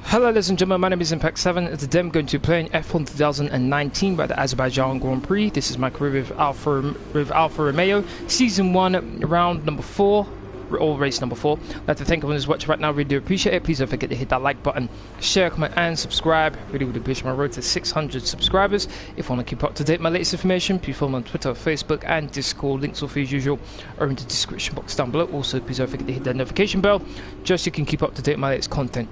Hello ladies and gentlemen, my name is Impact7 and today I'm going to be playing F1 2019 by the Azerbaijan Grand Prix. This is my career with ALFA ROMEO, Season 1, Round number 4, or Race number 4. I'd like to thank everyone who's watching right now, really do appreciate it. Please don't forget to hit that like button, share, comment and subscribe. Really would appreciate my road to 600 subscribers. If you want to keep up to date with my latest information, please follow me on Twitter, Facebook and Discord. Links will, as usual, are in the description box down below. Also, please don't forget to hit that notification bell, just so you can keep up to date with my latest content.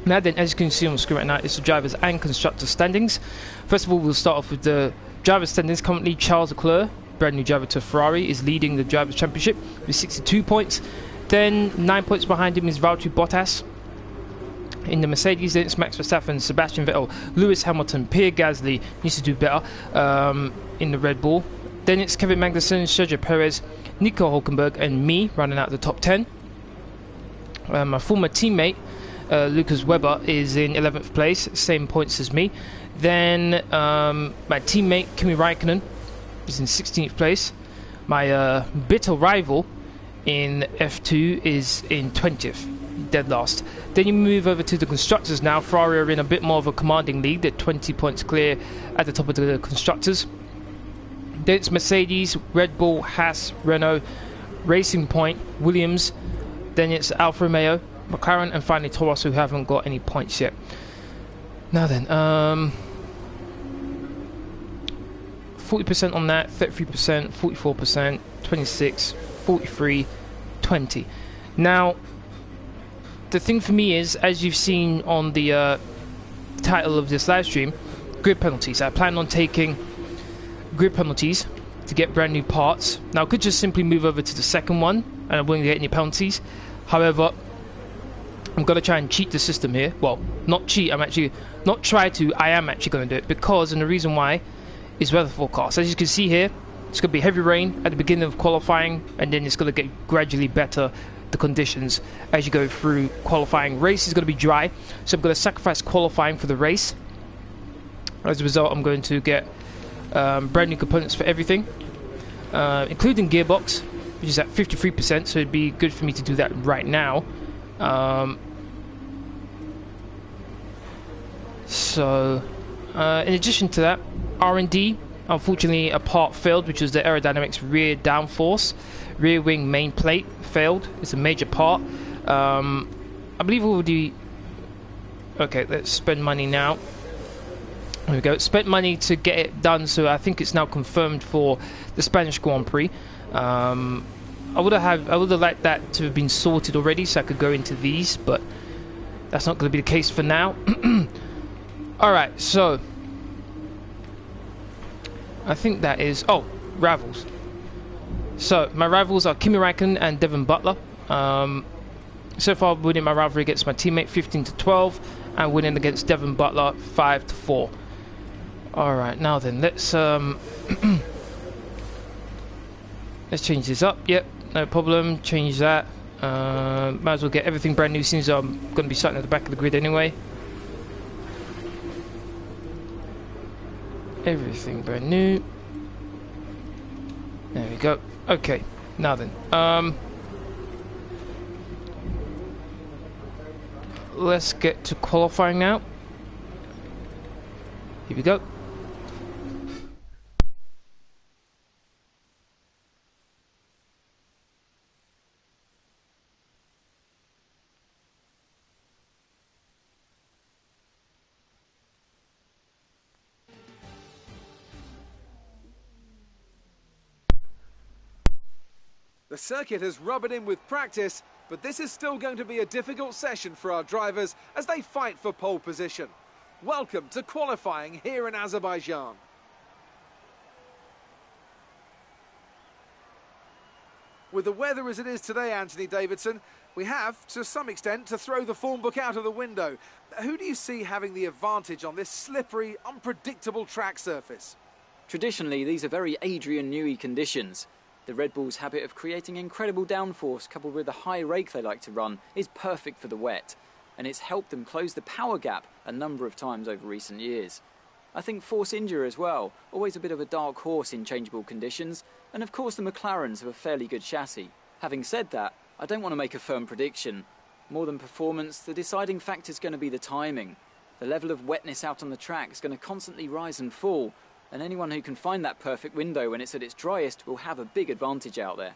Now then, as you can see on the screen right now, it's the drivers and constructors standings. First of all, we'll start off with the drivers standings. Currently, Charles Leclerc, brand new driver to Ferrari, is leading the drivers' championship with 62 points. Then 9 points behind him is Valtteri Bottas. In the Mercedes, then it's Max Verstappen, Sebastian Vettel, Lewis Hamilton, Pierre Gasly needs to do better in the Red Bull. Then it's Kevin Magnussen, Sergio Perez, Nico Hulkenberg, and me running out the top 10. My former teammate, Lucas Webber, is in 11th place, same points as me. Then my teammate Kimi Raikkonen is in 16th place. My bitter rival in F2 is in 20th, dead last. Then you move over to the constructors now. Ferrari are in a bit more of a commanding lead. They're 20 points clear at the top of the constructors. Then it's Mercedes, Red Bull, Haas, Renault, Racing Point, Williams. Then it's Alfa Romeo, McLaren, and finally Tyres, who haven't got any points yet. Now then, 40% on that, 33%, 44%, 26, 43, 20. Now, the thing for me is, as you've seen on the title of this live stream, grid penalties. I plan on taking grid penalties to get brand new parts. Now, I could just simply move over to the second one, and I wouldn't get any penalties. However, I'm going to try and cheat the system here. Well, not cheat, I am actually going to do it, because, and the reason why is weather forecast. As you can see here, it's going to be heavy rain at the beginning of qualifying, and then it's going to get gradually better, the conditions, as you go through qualifying. Race is going to be dry, so I'm going to sacrifice qualifying for the race. As a result, I'm going to get brand new components for everything, including gearbox, which is at 53%, so it'd be good for me to do that right now. In addition to that, R&D, unfortunately a part failed, which was the Aerodynamics rear downforce, rear wing main plate failed. It's a major part. I believe we'll do. Okay, let's spend money now. There we go. Spent money to get it done, so I think it's now confirmed for the Spanish Grand Prix. I would have liked that to have been sorted already, so I could go into these, but that's not going to be the case for now. Alright, so I think that is... Oh, rivals. So, my rivals are Kimi Raikkonen and Devon Butler. So far, winning my rivalry against my teammate 15-12, and winning against Devon Butler 5-4. Alright, now then, let's let's change this up. Yep, no problem. Change that. Might as well get everything brand new, since I'm going to be starting at the back of the grid anyway. Everything brand new. There we go. Okay, now then. Let's get to qualifying now. Here we go. The circuit has rubbered in with practice, but this is still going to be a difficult session for our drivers as they fight for pole position. Welcome to qualifying here in Azerbaijan. With the weather as it is today, Anthony Davidson, we have, to some extent, to throw the form book out of the window. Who do you see having the advantage on this slippery, unpredictable track surface? Traditionally, these are very Adrian Newey conditions. The Red Bull's habit of creating incredible downforce, coupled with the high rake they like to run, is perfect for the wet, and it's helped them close the power gap a number of times over recent years. I think Force India as well, always a bit of a dark horse in changeable conditions, and of course the McLarens have a fairly good chassis. Having said that, I don't want to make a firm prediction. More than performance, the deciding factor is going to be the timing. The level of wetness out on the track is going to constantly rise and fall, and anyone who can find that perfect window when it's at its driest will have a big advantage out there.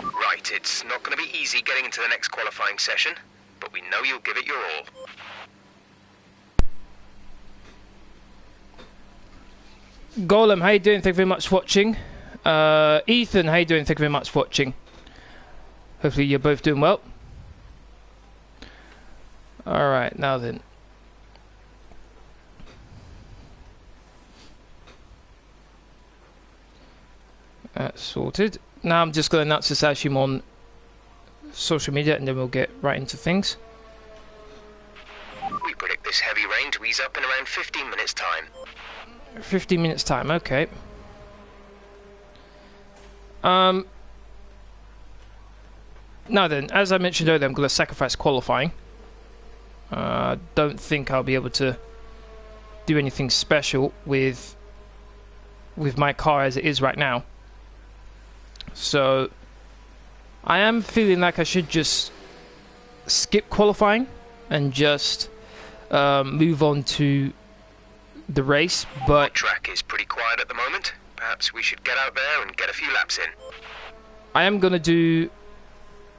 Right, it's not going to be easy getting into the next qualifying session, but we know you'll give it your all. Golem, how you doing? Thank you very much for watching. Ethan, how you doing? Thank you very much for watching. Hopefully you're both doing well. Alright, now then. That's sorted. Now I'm just going to announce this actually on social media and then we'll get right into things. We predict this heavy rain to ease up in around 15 minutes time. 15 minutes time, okay. Now then, as I mentioned earlier, I'm going to sacrifice qualifying. Don't think I'll be able to do anything special with my car as it is right now. So I am feeling like I should just skip qualifying and just move on to the race, but the track is pretty quiet at the moment. Perhaps we should get out there and get a few laps in. I am going to do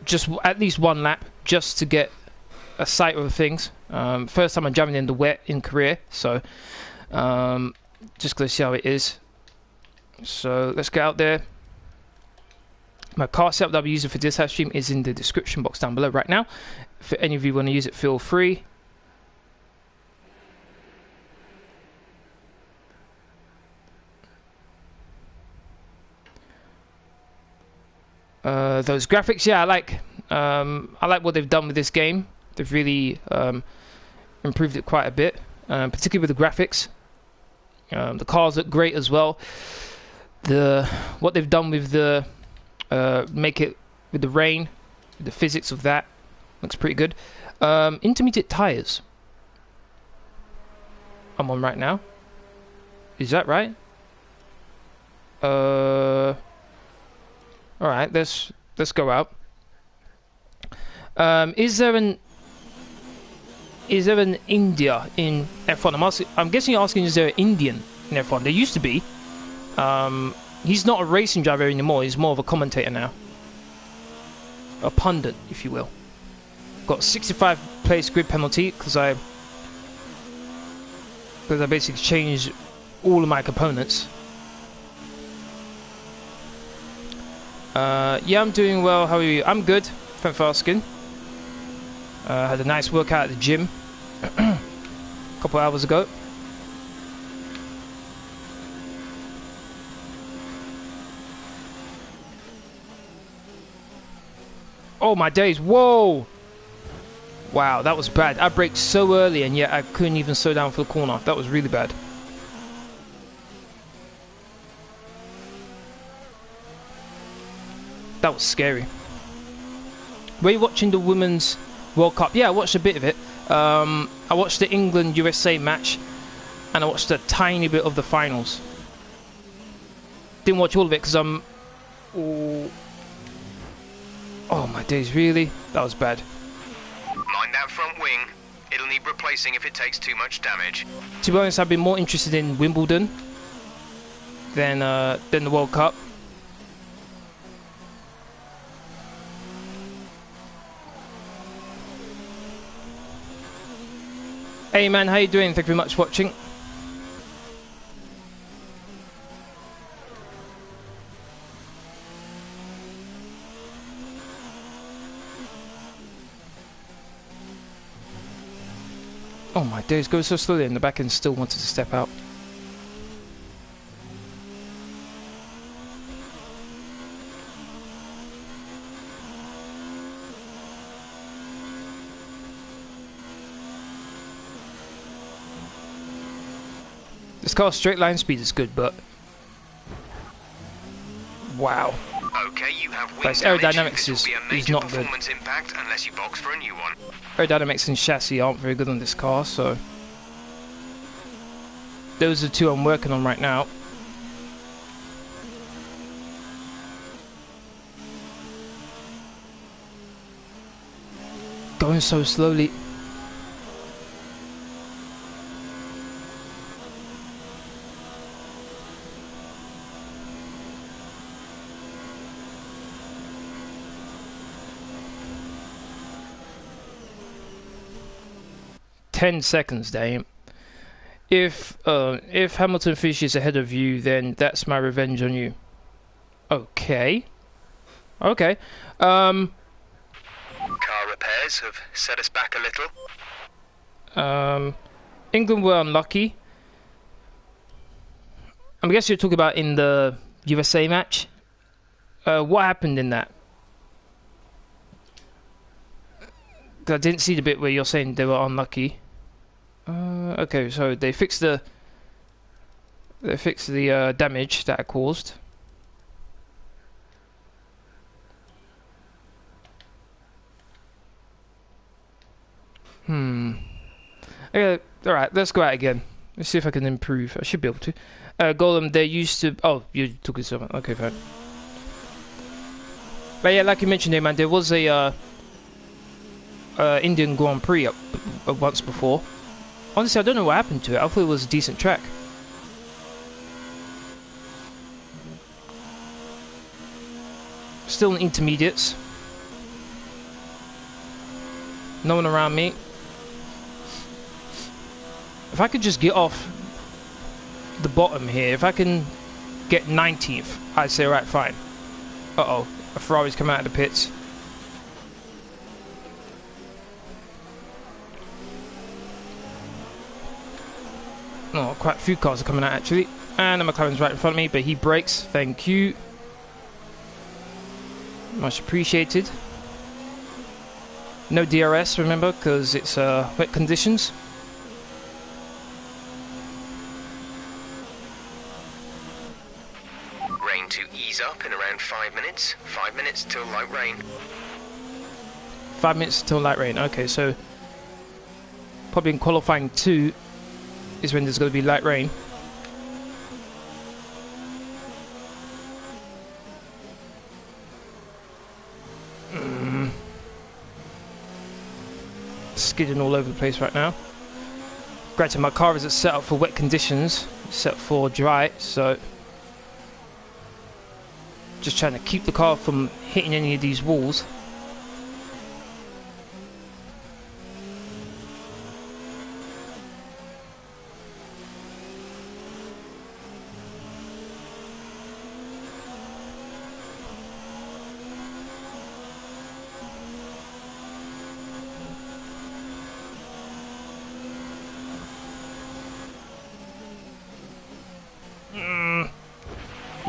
just at least one lap just to get a sight of things. First time I'm driving in the wet in Korea, so just going to see how it is. So let's get out there. My car setup that I'll be using for this live stream is in the description box down below right now. If any of you want to use it, feel free. Those graphics, yeah, I like what they've done with this game. They've really improved it quite a bit, particularly with the graphics. The cars look great as well. What they've done with the make it with the rain, the physics of that looks pretty good. Intermediate tires. I'm on right now. Is that right? All right, let's go out. Is there an India in F1? I'm guessing you're asking, is there an Indian in F1? There used to be. He's not a racing driver anymore. He's more of a commentator now, a pundit, if you will. Got 65 place grid penalty because I basically changed all of my components. Yeah, I'm doing well. How are you? I'm good. Thanks for asking. Had a nice workout at the gym a couple hours ago. Oh my days! Whoa! Wow, that was bad. I braked so early and yet I couldn't even slow down for the corner. That was really bad. That was scary. Were you watching the Women's World Cup? Yeah, I watched a bit of it. I watched the England-USA match, and I watched a tiny bit of the finals. Didn't watch all of it because I'm... Oh my days, really? That was bad. Mind that front wing. It'll need replacing if it takes too much damage. To be honest, I've been more interested in Wimbledon than the World Cup. Hey man, how you doing? Thank you very much for watching. Oh my days, go so slowly and the back end still wanted to step out. This car's straight line speed is good, but wow. Okay, you have wing aerodynamics is not good. Impact unless you box for a new one. Aerodynamics and chassis aren't very good on this car, so those are two I'm working on right now. Going so slowly. $10 damn. If Hamilton finishes ahead of you, then that's my revenge on you. Okay. Okay. Car repairs have set us back a little. England were unlucky. I guess you're talking about in the USA match. What happened in that? 'Cause I didn't see the bit where you're saying they were unlucky. Okay, so they fixed the damage that it caused. Okay, alright, let's go out again. Let's see if I can improve. I should be able to. Golem, they're used to... Oh, you took it over. Okay, fine. But yeah, like you mentioned there, man, there was a Indian Grand Prix once before. Honestly, I don't know what happened to it. I thought it was a decent track. Still in intermediates. No one around me. If I could just get off the bottom here, if I can get 19th, I'd say right, fine. Uh-oh, a Ferrari's come out of the pits. Oh, quite a few cars are coming out actually. And the McLaren's right in front of me, but he brakes. Thank you. Much appreciated. No DRS, remember, because it's wet conditions. Rain to ease up in around 5 minutes. 5 minutes till light rain. 5 minutes till light rain. Okay, so probably in qualifying 2 is when there's going to be light rain. Skidding all over the place right now. Granted, my car isn't set up for wet conditions, it's set for dry, so just trying to keep the car from hitting any of these walls.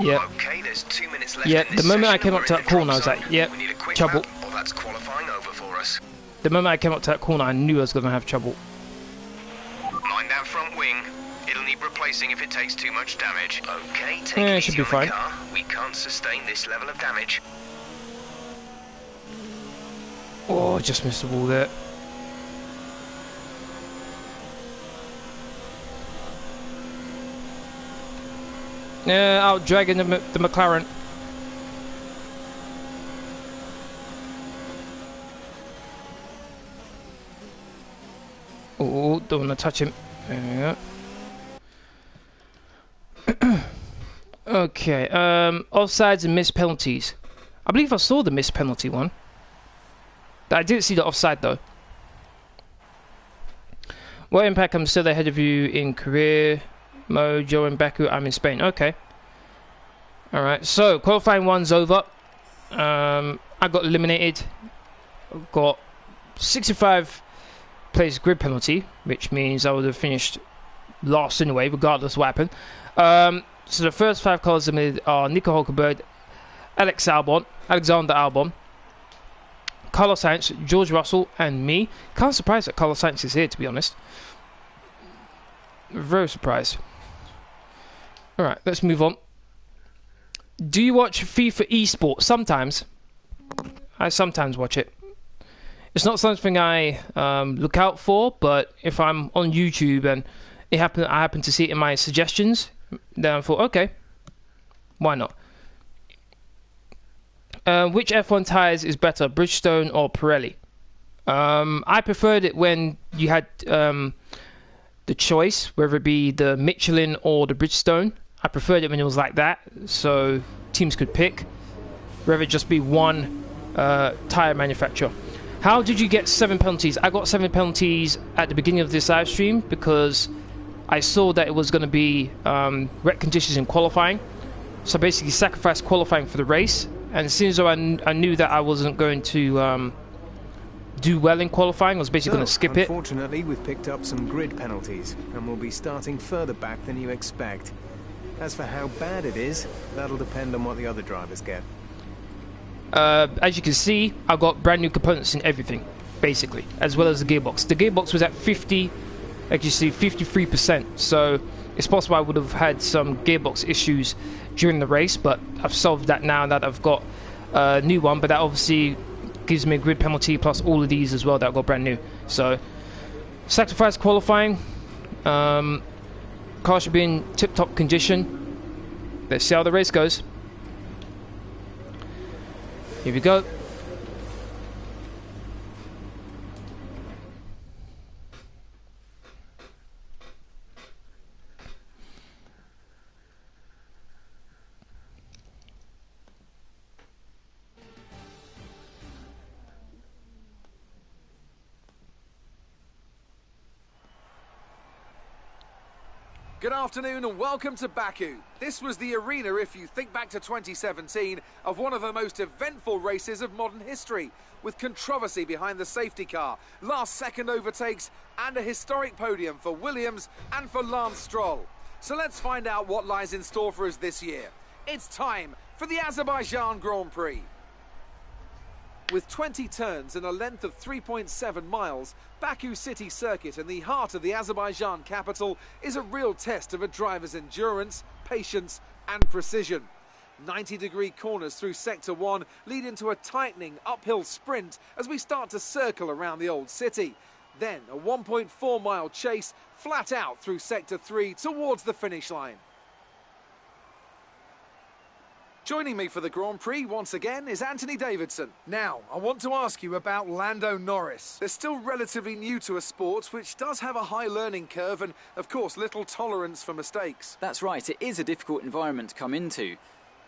Yep. Okay, there's 2 minutes left. Yeah, the moment I came up to that corner, I was like, yep, trouble. Or that's qualifying over for us. The moment I came up to that corner, I knew I was going to have trouble. Mind that front wing. It'll need replacing if it takes too much damage. Okay, take Yeah, it it should easy be on fine. the car. We can't sustain this level of damage. Oh, just missed the wall there. Yeah, out dragging the McLaren. Oh, don't want to touch him. There we go. Okay, offsides and missed penalties. I believe I saw the missed penalty one. I didn't see the offside though. What impact? I'm still ahead of you in career mode. Joe and Baku, I'm in Spain. Okay. Alright, so qualifying 1's over. I got eliminated. Got 65 place grid penalty, which means I would have finished last anyway, regardless of what happened. So the first 5 cars eliminated are Nico Hulkenberg, Alexander Albon, Carlos Sainz, George Russell, and me. Kind of surprised that Carlos Sainz is here, to be honest. Very surprised. Alright, let's move on. Do you watch FIFA eSports? Sometimes. I sometimes watch it. It's not something I look out for, but if I'm on YouTube and I happened to see it in my suggestions. Then I thought, okay, why not? Which F1 tyres is better, Bridgestone or Pirelli? I preferred it when you had the choice, whether it be the Michelin or the Bridgestone. I preferred it when it was like that, so teams could pick, whether it just be one tyre manufacturer. How did you get 7 penalties? I got 7 penalties at the beginning of this live stream because I saw that it was going to be wet conditions in qualifying. So basically sacrificed qualifying for the race. And as soon as I knew that I wasn't going to do well in qualifying, I was basically going to skip it. Unfortunately, we've picked up some grid penalties and we'll be starting further back than you expect. As for how bad it is, that'll depend on what the other drivers get. As you can see, I got brand new components in everything, basically, as well as the gearbox. The gearbox was at 53%, so it's possible I would have had some gearbox issues during the race, but I've solved that now that I've got a new one. But that obviously gives me a grid penalty plus all of these as well that I got brand new. So sacrifice qualifying. Car should be in tip-top condition. Let's see how the race goes. Here we go. Good afternoon and welcome to Baku. This was the arena, if you think back to 2017, of one of the most eventful races of modern history, with controversy behind the safety car, last-second overtakes, and a historic podium for Williams and for Lance Stroll. So let's find out what lies in store for us this year. It's time for the Azerbaijan Grand Prix. With 20 turns and a length of 3.7 miles, Baku City Circuit in the heart of the Azerbaijan capital is a real test of a driver's endurance, patience and precision. 90-degree corners through Sector 1 lead into a tightening uphill sprint as we start to circle around the old city. Then a 1.4-mile chase flat out through Sector 3 towards the finish line. Joining me for the Grand Prix once again is Anthony Davidson. Now, I want to ask you about Lando Norris. They're still relatively new to a sport which does have a high learning curve and, of course, little tolerance for mistakes. That's right, it is a difficult environment to come into.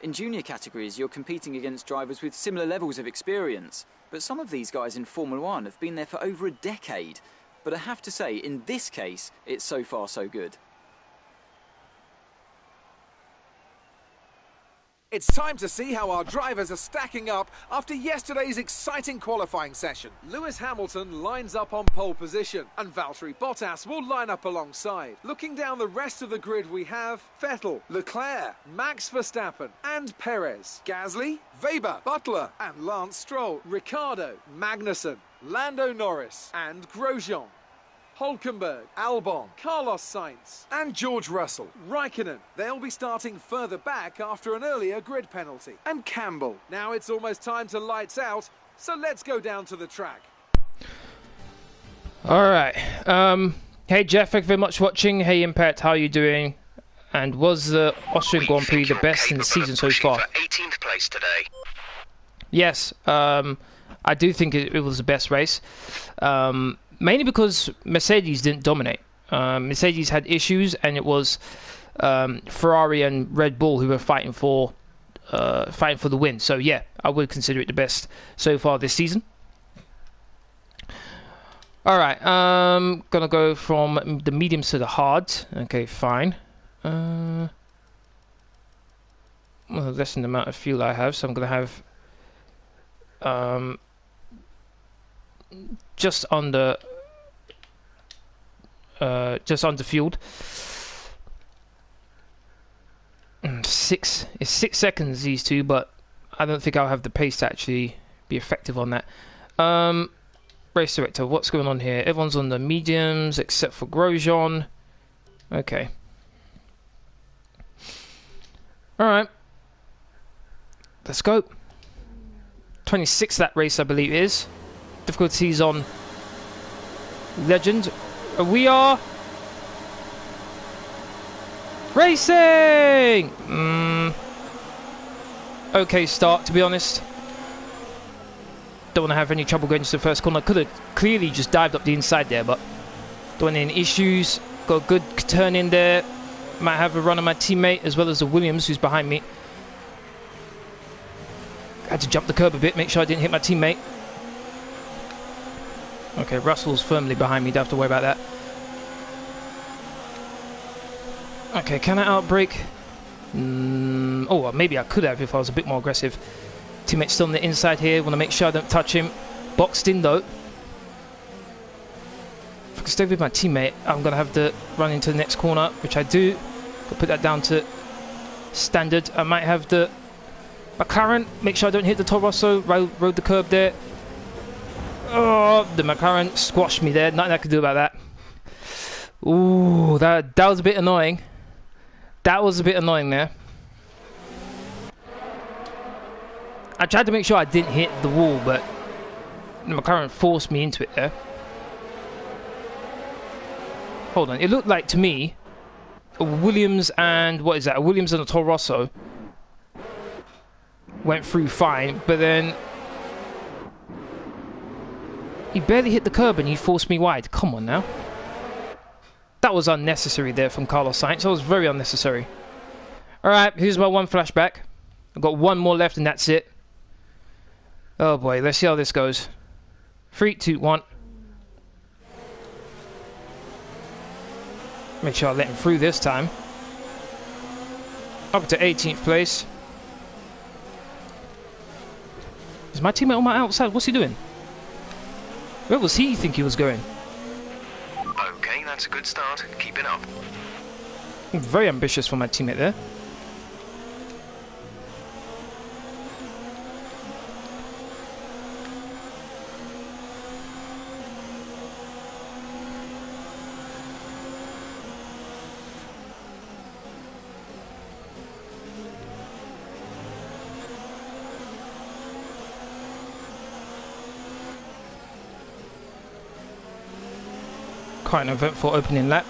In junior categories, you're competing against drivers with similar levels of experience. But some of these guys in Formula 1 have been there for over a decade. But I have to say, in this case, it's so far so good. It's time to see how our drivers are stacking up after yesterday's exciting qualifying session. Lewis Hamilton lines up on pole position and Valtteri Bottas will line up alongside. Looking down the rest of the grid, we have Vettel, Leclerc, Max Verstappen and Perez, Gasly, Weber, Butler and Lance Stroll, Ricciardo, Magnussen, Lando Norris and Grosjean. Hülkenberg, Albon, Carlos Sainz and George Russell. Raikkonen, they'll be starting further back after an earlier grid penalty. And Campbell. Now it's almost time to lights out, so let's go down to the track. Alright, hey Jeff, thank you very much for watching. Hey Impact, how are you doing? And was the Austrian Grand Prix the best in the season so far? For 18th place today. Yes, I do think it was the best race. Mainly because Mercedes didn't dominate. Mercedes had issues, and it was Ferrari and Red Bull who were fighting for the win. So yeah, I would consider it the best so far this season. All right, gonna go from the mediums to the hards. Okay, fine. Well, less than the amount of fuel I have, so I'm gonna have just under fueled. 6 seconds these two, but I don't think I'll have the pace to actually be effective on that. Race director, what's going on here? Everyone's on the mediums except for Grosjean. Okay. Alright. Let's go. 26 that race, I believe it is. Difficulties on Legend. We are Racing! Okay start, to be honest. Don't want to have any trouble going to the first corner. Could have clearly just dived up the inside there, but don't want any issues. Got a good turn in there. Might have a run on my teammate as well as the Williams who's behind me. Had to jump the curb a bit, make sure I didn't hit my teammate. Okay, Russell's firmly behind me, don't have to worry about that. Okay, can I outbrake? Oh, well, maybe I could have if I was a bit more aggressive. Teammate's still on the inside here, want to make sure I don't touch him. Boxed in though. If I can stay with my teammate, I'm going to have to run into the next corner, which I do. I'll put that down to standard. I might have the McLaren, make sure I don't hit the Toro Rosso, rode the curb there. Oh, the McLaren squashed me there, nothing I could do about that. Ooh, that was a bit annoying. That was a bit annoying there. I tried to make sure I didn't hit the wall, but the McLaren forced me into it there. Hold on, it looked like to me a Williams and what is that? A Williams and a Toro Rosso went through fine, but then he barely hit the curb and he forced me wide. Come on now. That was unnecessary there from Carlos Sainz. That was very unnecessary. Alright, here's my one flashback. I've got one more left and that's it. Oh boy, let's see how this goes. 3, 2, 1. Make sure I let him through this time. Up to 18th place. Is my teammate on my outside? What's he doing? Where was he think he was going? Okay, that's a good start. Keep it up. Very ambitious for my teammate there. Quite an eventful opening lap.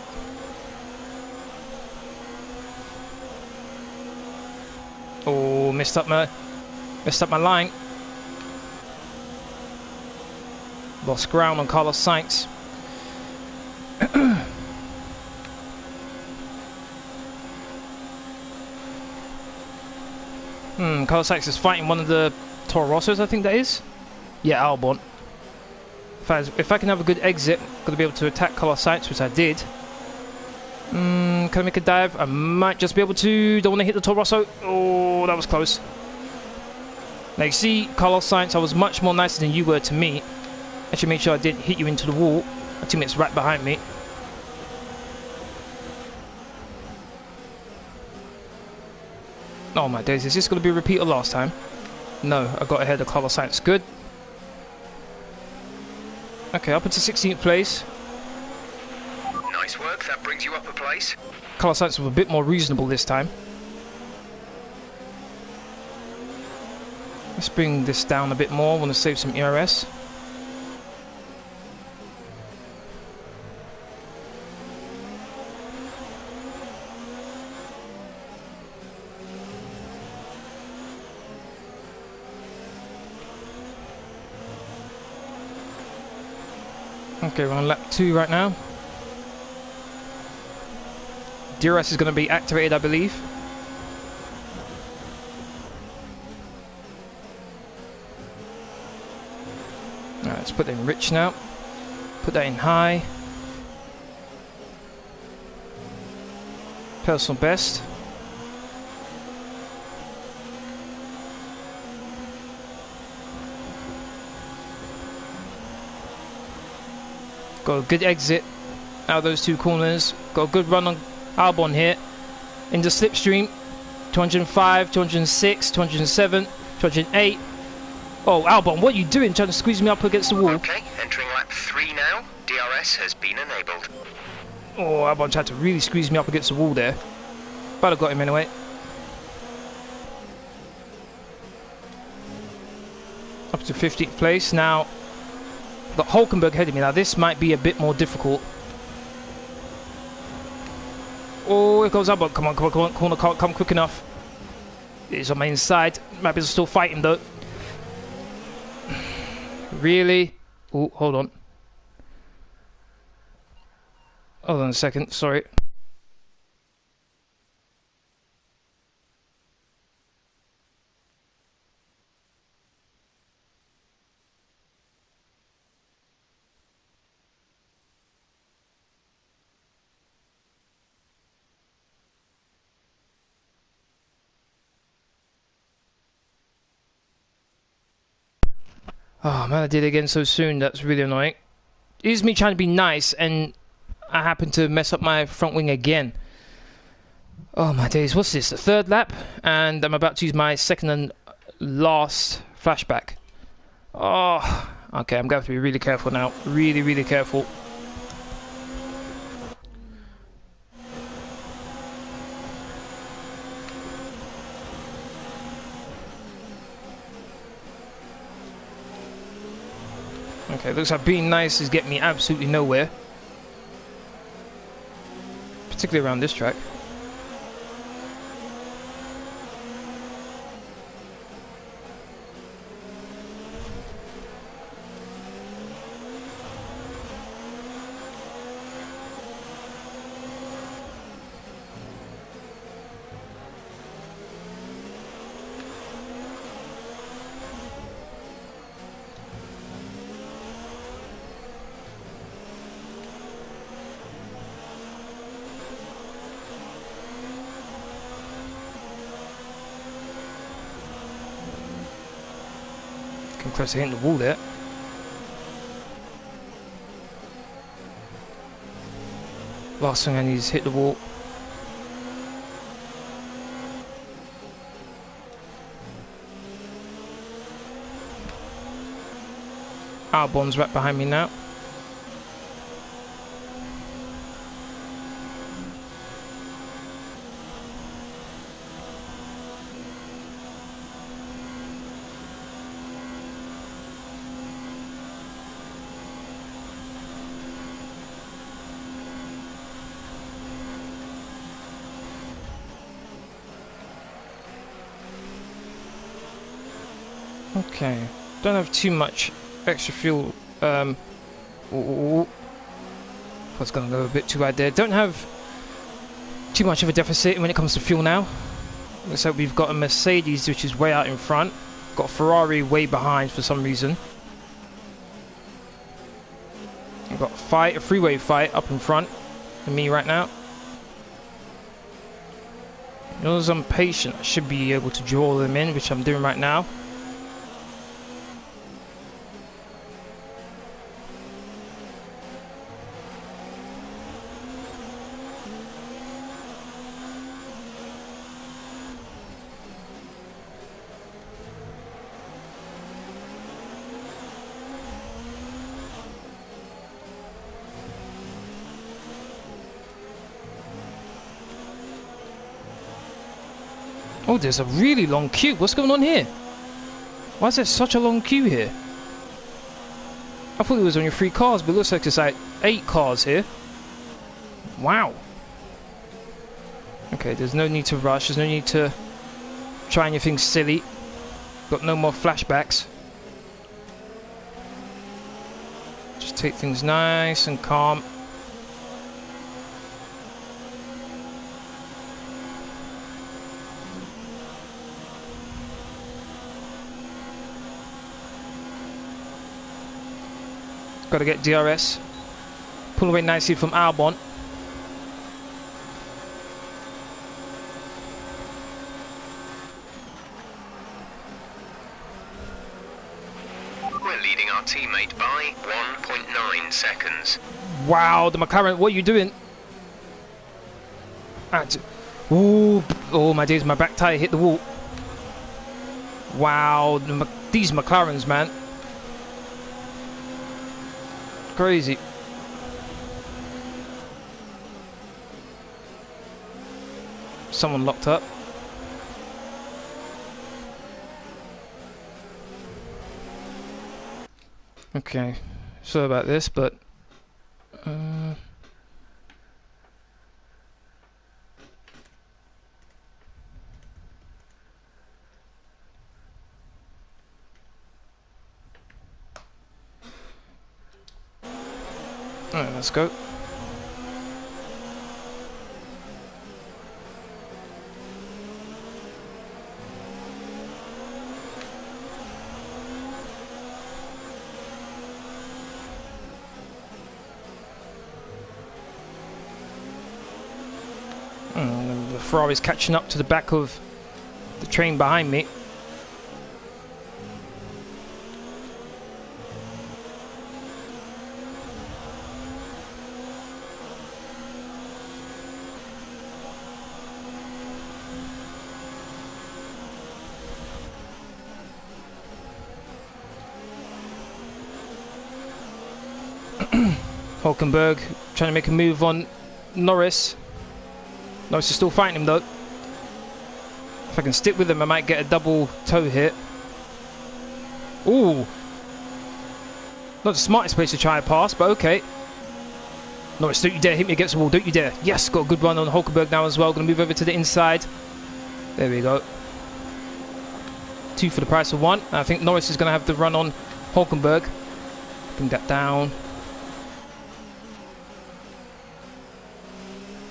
Oh, messed up my line. Lost ground on Carlos Sainz. Carlos Sainz is fighting one of the Toro Rossos, I think that is. Yeah, Albon. If I can have a good exit, I'm going to be able to attack Carlos Sainz, which I did. Can I make a dive? I might just be able to. Don't want to hit the Toro Rosso. Oh, that was close. Now you see, Carlos Sainz, I was much more nicer than you were to me. Actually made sure I didn't hit you into the wall. My teammate's right behind me. Oh my days, is this going to be a repeat of last time? No, I got ahead of Carlos Sainz. Good. Okay, up into 16th place. Nice work, that brings you up a place. Carlos Sainz was a bit more reasonable this time. Let's bring this down a bit more. I want to save some ERS. Okay, we're on lap 2 right now. DRS is going to be activated, I believe. Alright, let's put that in rich now. Put that in high. Personal best. Got a good exit out of those two corners. Got a good run on Albon here. In the slipstream. 205, 206, 207, 208. Oh, Albon, what are you doing? Trying to squeeze me up against the wall. Okay, entering lap 3 now. DRS has been enabled. Oh, Albon tried to really squeeze me up against the wall there. But I got him anyway. Up to 15th place. Now, got Hulkenberg ahead of me. Now, this might be a bit more difficult. Oh, here goes Albon. Come on, come on, come on. Corner can't come quick enough. It's on my inside. Mappers are still fighting though. Really? Oh, hold on. Hold on a second, sorry. Oh man, I did it again so soon. That's really annoying. It is me trying to be nice, and I happen to mess up my front wing again. Oh my days, what's this? The third lap, and I'm about to use my second and last flashback. Oh, okay, I'm going to have to be really careful now. Really, really careful. Okay, looks like being nice is getting me absolutely nowhere. Particularly around this track. Close to hitting the wall there. Last thing I need is hit the wall. Albon's right behind me now. Okay, don't have too much extra fuel. I was going to go a bit too wide there. Don't have too much of a deficit when it comes to fuel now. Looks like we've got a Mercedes which is way out in front. Got a Ferrari way behind for some reason. We've got a freeway fight up in front of me right now. As I'm patient, I should be able to draw them in, which I'm doing right now. Oh, there's a really long queue. What's going on here? Why is there such a long queue here? I thought it was only 3 cars, but it looks like there's like 8 cars here. Wow. Okay, there's no need to rush. There's no need to try anything silly. Got no more flashbacks. Just take things nice and calm. Got to get DRS. Pull away nicely from Albon. We're leading our teammate by 1.9 seconds. Wow, the McLaren, what are you doing? Ooh, oh my days, my back tyre hit the wall. Wow, these McLarens, man. Crazy. Someone locked up. Okay, sorry about this, but Alright, let's go. The Ferrari's catching up to the back of the train behind me. Hulkenberg trying to make a move on Norris. Norris is still fighting him though. If I can stick with him, I might get a double toe hit. Ooh. Not the smartest place to try a pass, but okay. Norris, don't you dare hit me against the wall, don't you dare. Yes, got a good run on Hulkenberg now as well. Going to move over to the inside. There we go. 2 for the price of 1. I think Norris is going to have to run on Hulkenberg. Bring that down.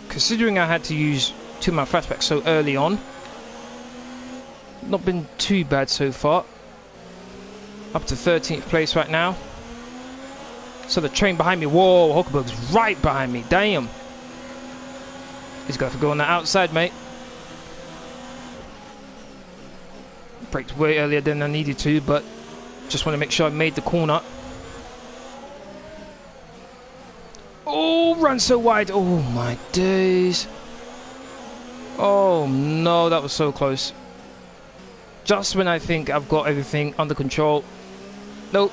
Considering I had to use 2 of my flashbacks so early on, not been too bad so far. Up to 13th place right now. So the train behind me, whoa, Hulkenberg's right behind me, damn. He's got to go on the outside, mate. Braked way earlier than I needed to, but just want to make sure I made the corner. Oh, run so wide. Oh, my days. Oh, no, that was so close. Just when I think I've got everything under control. Nope.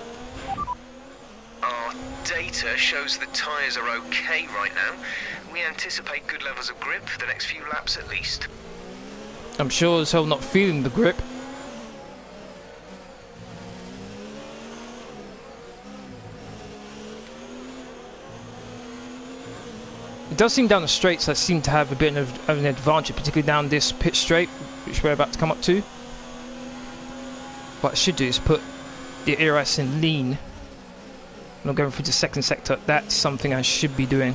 Our data shows the tyres are okay right now. We anticipate good levels of grip for the next few laps at least. I'm sure as hell not feeling the grip. It does seem down the straights I seem to have a bit of an advantage, particularly down this pit straight, which we're about to come up to. What I should do is put the ARS in lean. Not going through the second sector. That's something I should be doing.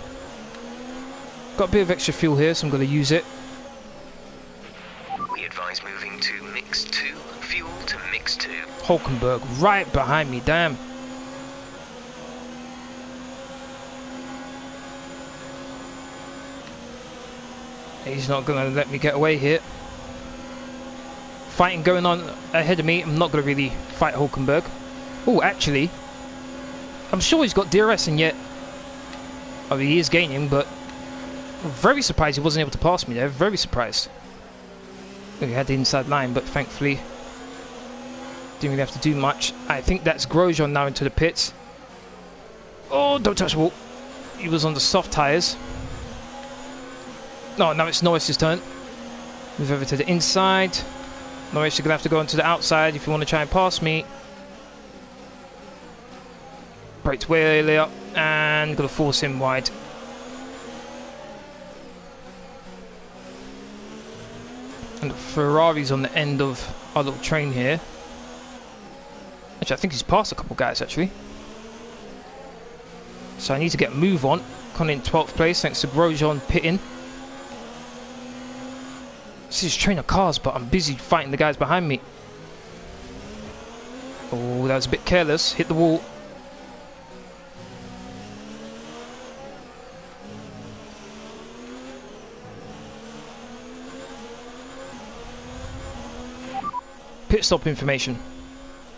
Got a bit of extra fuel here, so I'm going to use it. We advise moving to mix 2, fuel to mix 2. Hulkenberg right behind me, damn. He's not going to let me get away here. Fighting going on ahead of me. I'm not going to really fight Hulkenberg. Oh, actually, I'm sure he's got DRS and yet... Oh, he is gaining, but... I'm very surprised he wasn't able to pass me there. Very surprised. He had the inside line, but thankfully... Didn't really have to do much. I think that's Grosjean now into the pits. Oh, don't touch the wall. He was on the soft tyres. No, now it's Norris's turn. Move over to the inside. Norris, you're going to have to go onto the outside if you want to try and pass me. Braked way earlier and going to force him wide. And the Ferrari's on the end of our little train here. Actually, I think he's passed a couple guys actually. So I need to get a move on. Coming in 12th place thanks to Grosjean pitting. This is a train of cars, but I'm busy fighting the guys behind me. Oh, that was a bit careless. Hit the wall. Pit stop information.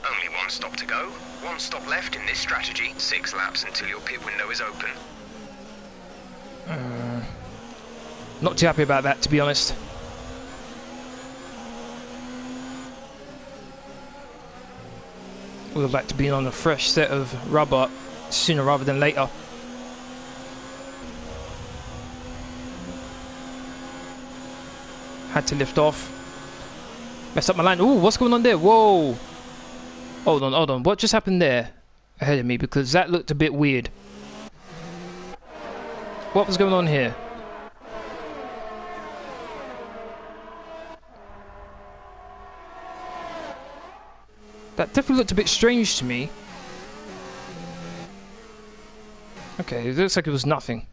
Only 1 stop to go. 1 stop left in this strategy. 6 laps until your pit window is open. Not too happy about that, to be honest. Would have liked to be on a fresh set of rubber sooner rather than later. Had to lift off. Messed up my line. Ooh, what's going on there? Whoa! Hold on, hold on. What just happened there ahead of me? Because that looked a bit weird. What was going on here? That definitely looked a bit strange to me. Okay, it looks like it was nothing.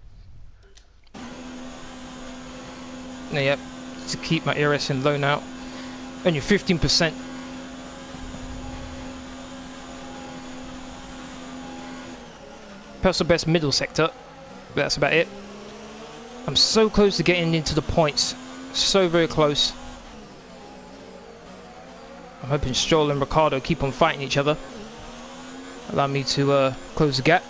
No, yep, to keep my ARS in low now. Only 15%. Personal best middle sector, but that's about it. I'm so close to getting into the points. So very close. I'm hoping Stroll and Ricciardo keep on fighting each other. Allow me to close the gap.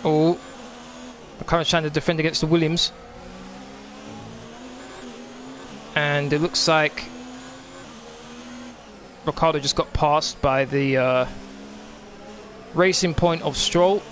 Oh, the current's trying to defend against the Williams. And it looks like Ricciardo just got passed by the racing point of Stroll.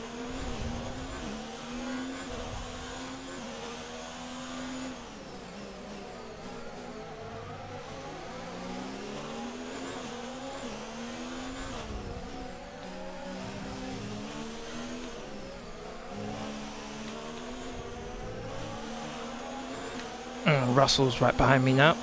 Russell's right behind me now.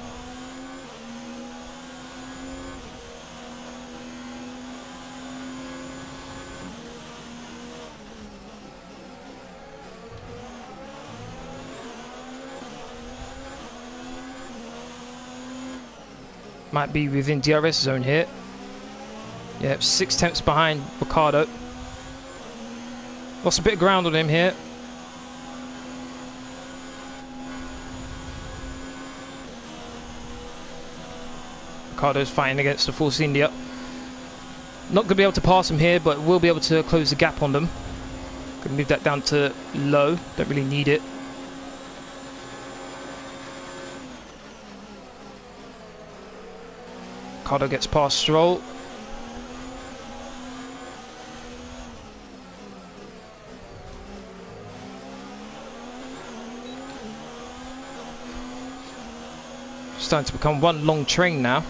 Might be within DRS zone here. Yep, 6 tenths behind Ricciardo. Lost a bit of ground on him here. Ricciardo's fighting against the Force India. Not going to be able to pass him here, but we'll be able to close the gap on them. Going to move that down to low. Don't really need it. Ricciardo gets past Stroll. Starting to become one long train now.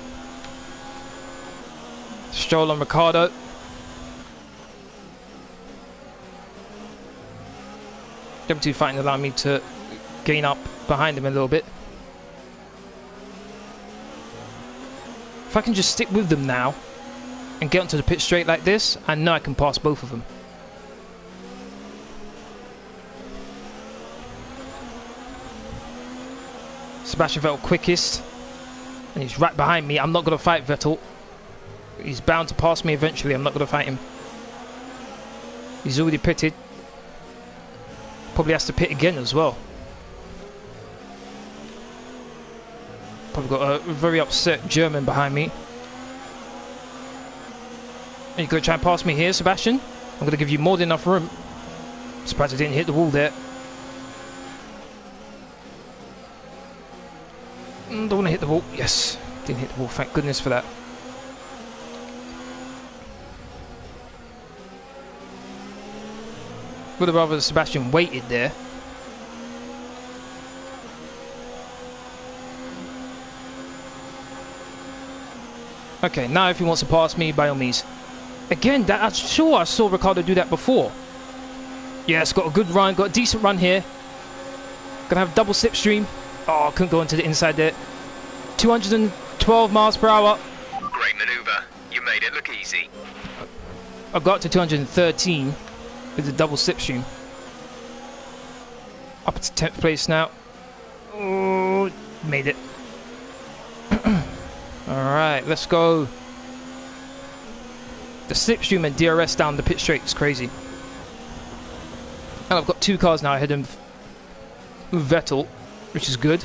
Stroll and Ricciardo. Them two fighting allow me to gain up behind him a little bit. If I can just stick with them now and get onto the pit straight like this, I know I can pass both of them. Sebastian Vettel quickest, and he's right behind me. I'm not going to fight Vettel. He's bound to pass me eventually. I'm not going to fight him. He's already pitted. Probably has to pit again as well. Probably got a very upset German behind me. Are you going to try and pass me here, Sebastian? I'm going to give you more than enough room. Surprised I didn't hit the wall there. Don't want to hit the wall. Yes, didn't hit the wall. Thank goodness for that. Would have rather Sebastian waited there. Okay, now if he wants to pass me, by all means. Again, I'm sure I saw Ricciardo do that before. Yes, got a good run, got a decent run here. Gonna have double slipstream. Oh, couldn't go into the inside there. 212 miles per hour. Great manoeuvre. You made it look easy. I got to 213 with the double slipstream. Up to 10th place now. Oh, made it. Alright, let's go. The slipstream and DRS down the pit straight is crazy. And I've got 2 cars now ahead of Vettel, which is good.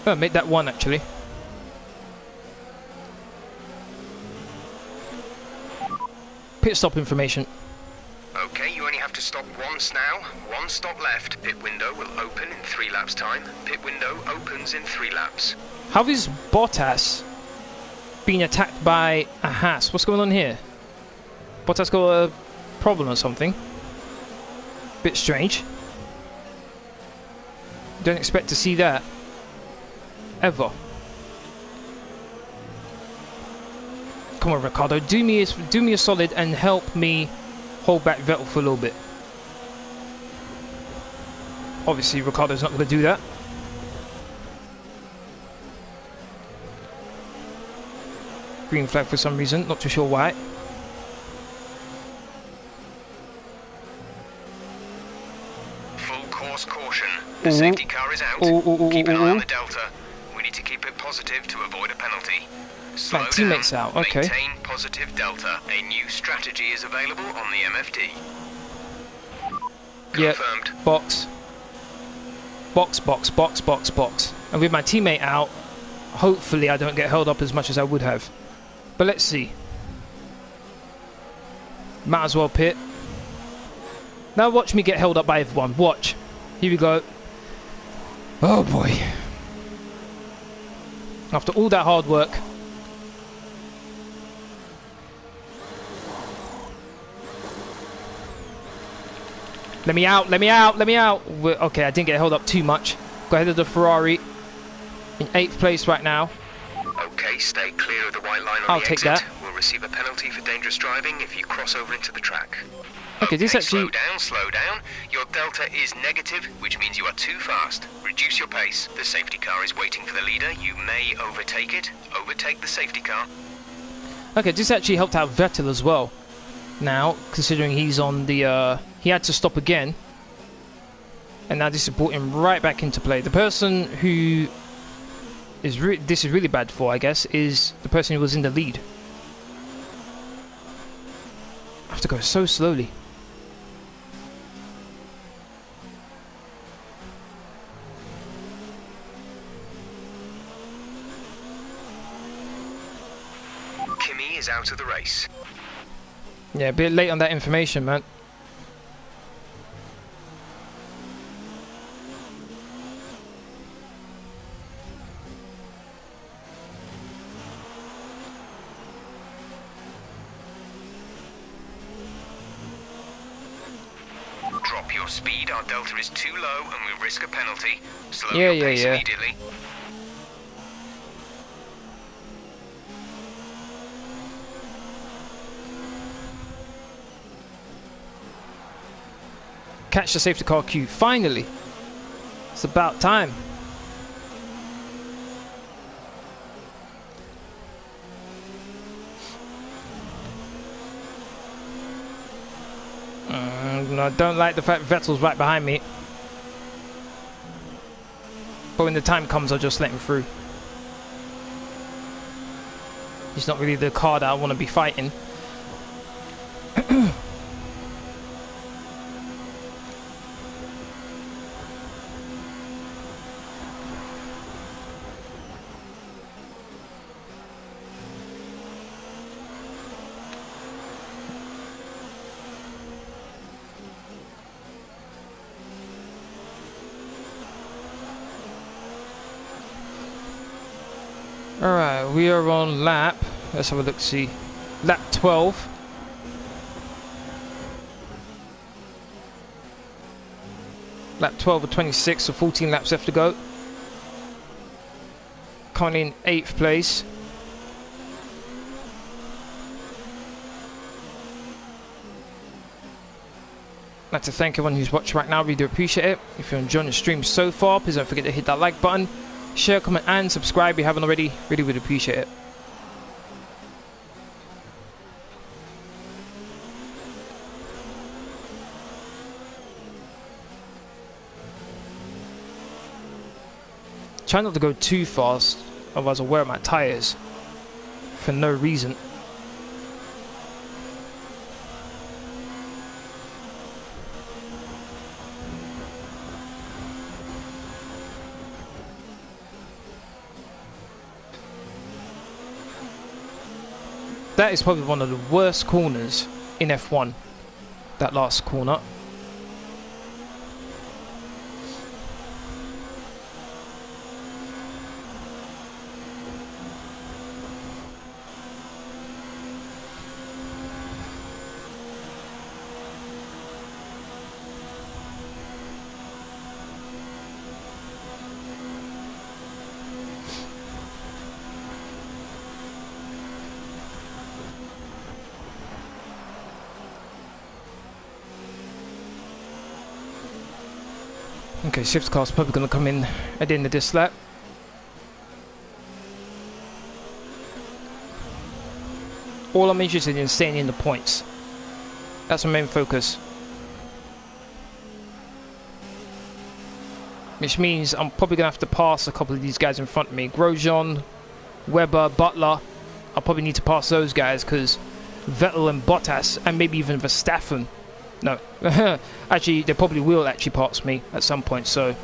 Oh, I made that 1 actually. Pit stop information. Okay, you only have to stop once now. 1 stop left. Pit window will open in 3 laps time. Pit window opens in 3 laps. How is Bottas being attacked by a Haas? What's going on here? Bottas got a problem or something. Bit strange. Don't expect to see that ever. Come on, Ricciardo, do me a solid and help me hold back Vettel for a little bit. Obviously, Ricciardo's not going to do that. Green flag for some reason, not too sure why. Full course caution. The safety car is out. Keep an eye on the delta. We need to keep it positive to avoid a penalty. Slow My teammate's down. out, okay. Maintain positive delta. A new strategy is available on the MFD. Yeah, Confirmed. box. Box, box, box, box, box. And with my teammate out, hopefully I don't get held up as much as I would have. But let's see. Might as well pit. Now watch me get held up by everyone. Watch. Here we go. Oh boy. After all that hard work. Let me out, let me out, let me out. Okay, I didn't get held up too much. Go ahead of the Ferrari. In 8th place right now. Okay, stay clear of the white line on I'll the take exit. that. We'll receive a penalty for dangerous driving if you cross over into the track. Okay, this actually... Slow down, slow down. Your delta is negative, which means you are too fast. Reduce your pace. The safety car is waiting for the leader. You may overtake it. Overtake the safety car. Okay, this actually helped out Vettel as well. Now, considering he's on the... he had to stop again. And now this has brought him right back into play. The person who... this is really bad for, I guess, is the person who was in the lead. I have to go so slowly. Kimi is out of the race. Yeah, a bit late on that information, man. Drop your speed. Our delta is too low and we risk a penalty. Slow Yeah, your pace yeah. immediately. Catch the safety car queue. Finally. It's about time. I don't like the fact Vettel's right behind me. But when the time comes, I'll just let him through. He's not really the car that I want to be fighting. Alright, we are on lap, let's have a look, see, lap 12. Lap 12 of 26, so 14 laps left to go. Currently in 8th place. I'd like to thank everyone who's watching right now, really do appreciate it. If you're enjoying the stream so far, please don't forget to hit that like button. Share, comment and subscribe if you haven't already. Really would appreciate it. Try not to go too fast, otherwise I'll wear my tyres for no reason. That is probably one of the worst corners in F1, that last corner. Okay, safety car's probably going to come in at the end of this lap. All I'm interested in is staying in the points. That's my main focus. Which means I'm probably going to have to pass a couple of these guys in front of me. Grosjean, Webber, Butler. I'll probably need to pass those guys because Vettel and Bottas, and maybe even Verstappen. No. Actually, they probably will actually pass me at some point, so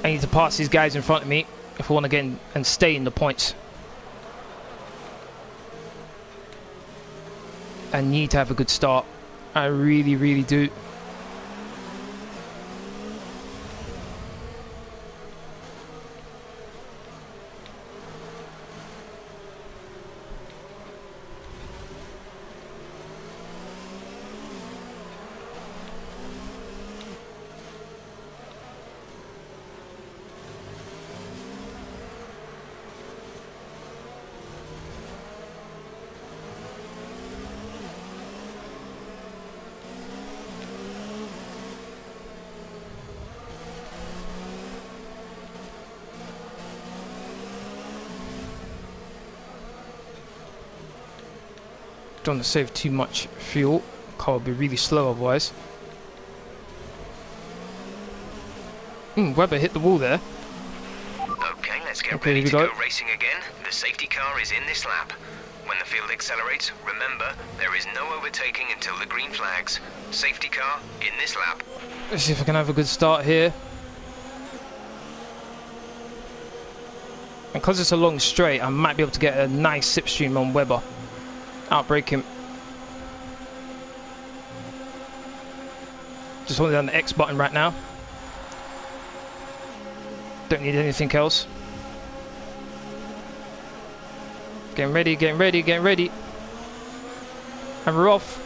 I need to pass these guys in front of me if I want to get in and stay in the points. I need to have a good start. I really, really do. Don't want to save too much fuel. Car will be really slow otherwise. Webber hit the wall there. Okay, let's get ready to go racing again. The safety car is in this lap. When the field accelerates, remember, there is no overtaking until the green flags. Safety car in this lap. Let's see if I can have a good start here. And because it's a long straight, I might be able to get a nice slipstream on Webber. Outbrake him. Just holding down the X button right now. Don't need anything else. Getting ready, getting ready, getting ready. And we're off.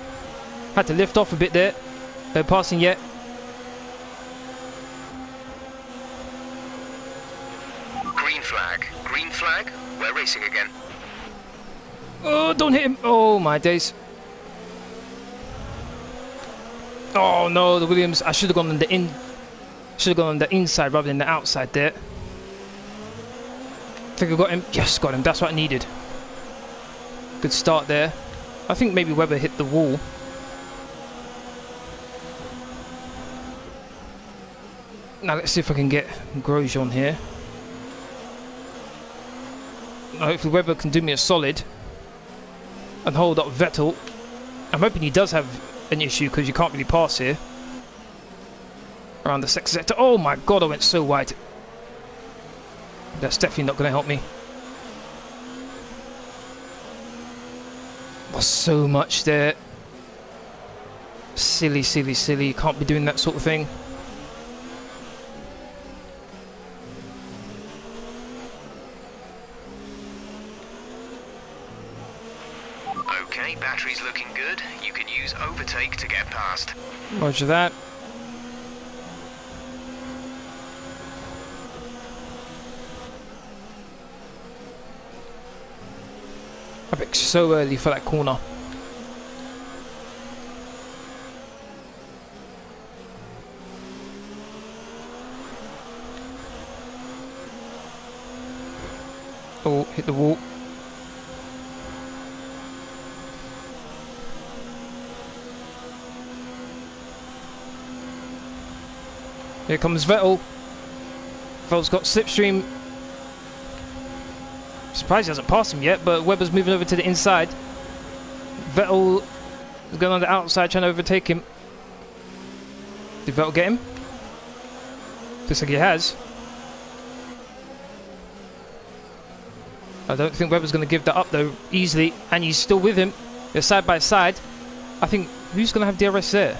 Had to lift off a bit there. No passing yet. Green flag. Green flag. We're racing again. Oh, don't hit him. Oh, my days. Oh, no, the Williams. I should have gone on the should have gone on the inside rather than the outside there. I think I got him. Yes, got him. That's what I needed. Good start there. I think maybe Webber hit the wall. Now let's see if I can get Grosjean here. Hopefully Webber can do me a solid and hold up Vettel. I'm hoping he does have an issue because you can't really pass here around the sector sector. Oh my god, I went so wide. That's definitely not going to help me. Oh, so much there. Silly, silly, silly. You can't be doing that sort of thing. Okay, battery's looking good. You can use overtake to get past. Roger that. I picked so early for that corner. Oh, hit the wall. Here comes Vettel. Vettel's got slipstream. Surprised he hasn't passed him yet, but Webber's moving over to the inside. Vettel is going on the outside trying to overtake him. Did Vettel get him? Looks like he has. I don't think Webber's going to give that up though easily, and he's still with him. They're side by side. I think who's going to have DRS there?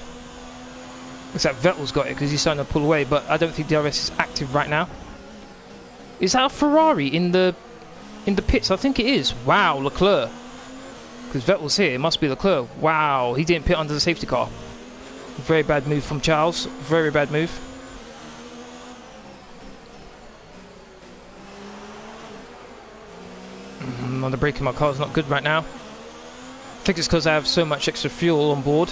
Looks like Vettel's got it because he's starting to pull away, but I don't think DRS is active right now. Is that a Ferrari in the pits? I think it is. Wow, Leclerc. Because Vettel's here, it must be Leclerc. Wow, he didn't pit under the safety car. Very bad move from Charles. Very bad move. On the braking, my car's not good right now. I think it's because I have so much extra fuel on board.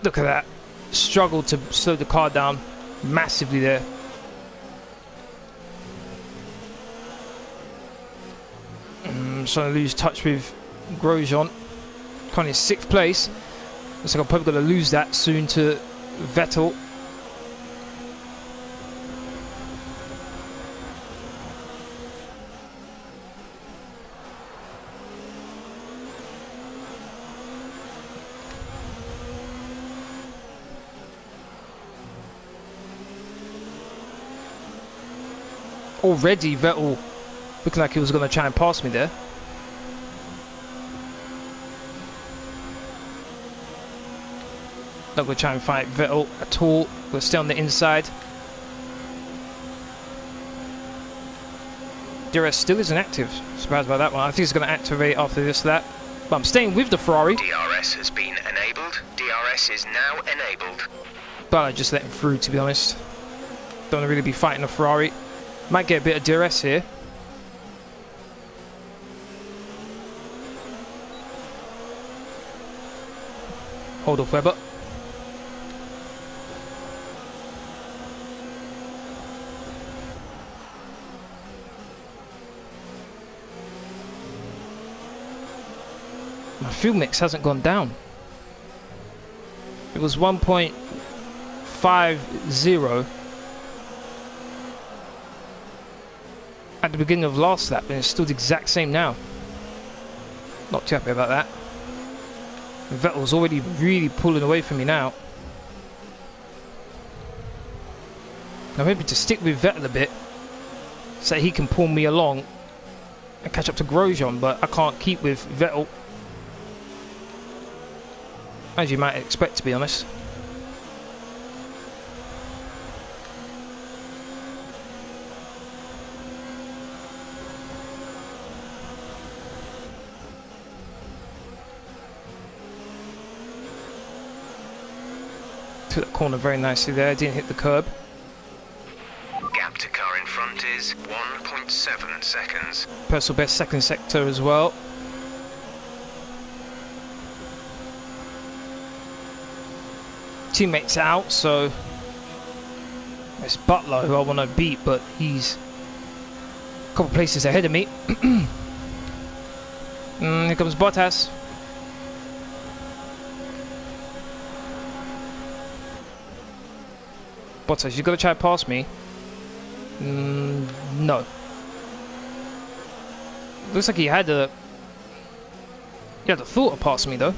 Look at that. Struggled to slow the car down massively there. Trying to lose touch with Grosjean. Currently in 6th place. Looks like I'm probably going to lose that soon to Vettel. Already Vettel looking like he was going to try and pass me there. Not going to try and fight Vettel at all. We'll stay on the inside. DRS still isn't active. Surprised by that one. I think it's going to activate after this lap. But I'm staying with the Ferrari. DRS has been enabled. DRS is now enabled. But I just let him through, to be honest. Don't want to really be fighting a Ferrari. Might get a bit of DRS here. Hold off Webber. My fuel mix hasn't gone down. It was 1.50 at the beginning of last lap, and it's still the exact same now. Not too happy about that. Vettel's already really pulling away from me now. I'm hoping to stick with Vettel a bit so he can pull me along and catch up to Grosjean, but I can't keep with Vettel, as you might expect, to be honest. Took that corner very nicely there, didn't hit the curb. Gap to car in front is 1.7 seconds. Personal best second sector as well. Teammates out, so it's Butler who I want to beat, but he's a couple places ahead of me. Here comes Bottas. Bottas, you got to try to pass me. No. Looks like he had a thought of passing me though.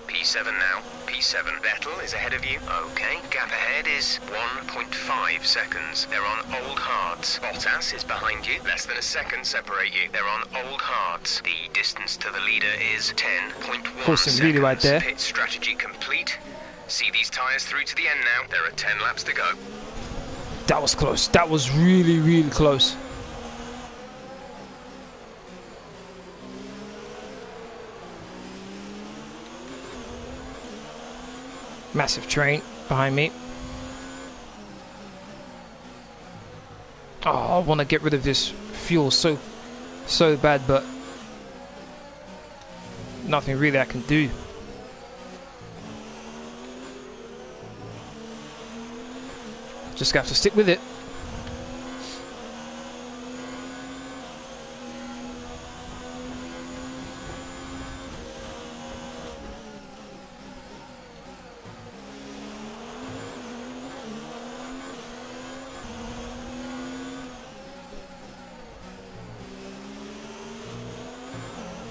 P7 now. P7. Vettel is ahead of you. Okay. Gap ahead is 1.5 seconds. They're on old hards. Bottas is behind you. Less than a second separate you. They're on old hards. The distance to the leader is 10.1 seconds. Really right there. Pit strategy complete. See these tyres through to the end now. There are 10 laps to go. That was close. That was really, really close. Massive train behind me. Oh, I want to get rid of this fuel so bad, but nothing really I can do. Just have to stick with it.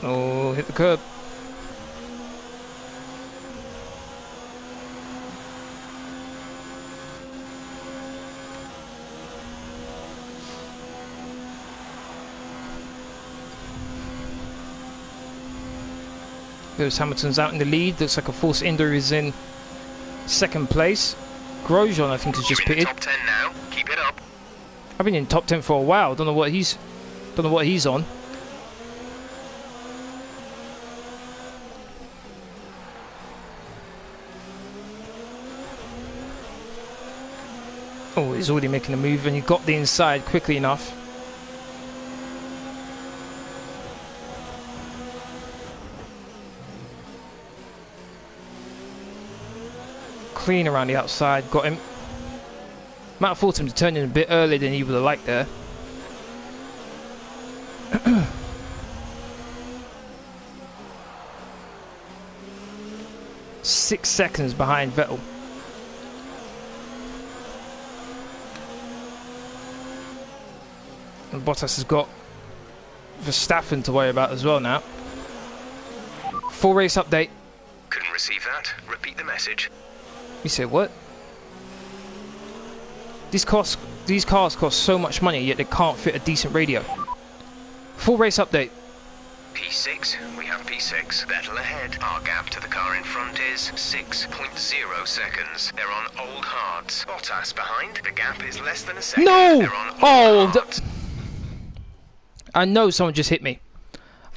Oh, hit the curb. Lewis Hamilton's out in the lead. Looks like a Force India is in second place. Grosjean, I think, has just pitted. Top 10 now. Keep it up. I've been in top 10 for a while. Don't know what he's on. Oh, he's already making a move, and he got the inside quickly enough. clean around the outside. Got him. Might have forced him to turn in a bit earlier than he would have liked there. 6 seconds behind Vettel. And Bottas has got Verstappen to worry about as well now. Full race update. Couldn't receive that. Repeat the message. You say what? These cars cost so much money, yet they can't fit a decent radio. Full race update. P6, we have P6. Vettel ahead. Our gap to the car in front is 6.0 seconds. They're on old hards. Bottas behind. The gap is less than a second. No! They're on old hards. I know someone just hit me.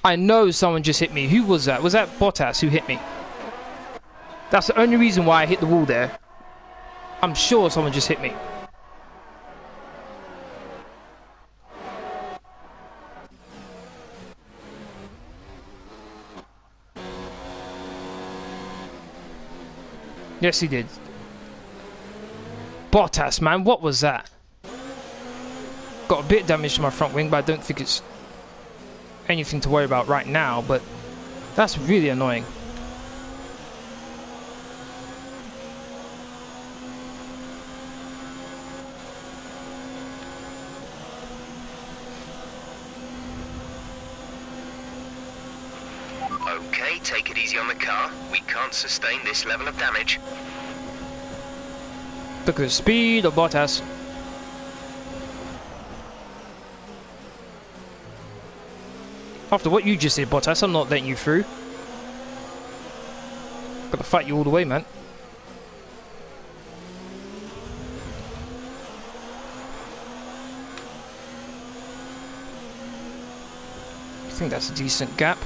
I know someone just hit me. Who was that? Was that Bottas who hit me? That's the only reason why I hit the wall there. I'm sure someone just hit me. Yes, he did. Bottas, man, what was that? Got a bit of damage to my front wing, but I don't think it's anything to worry about right now, but that's really annoying. Okay, take it easy on the car. We can't sustain this level of damage. Look at the speed of Bottas. After what you just did, Bottas, I'm not letting you through. Gotta fight you all the way, man. I think that's a decent gap.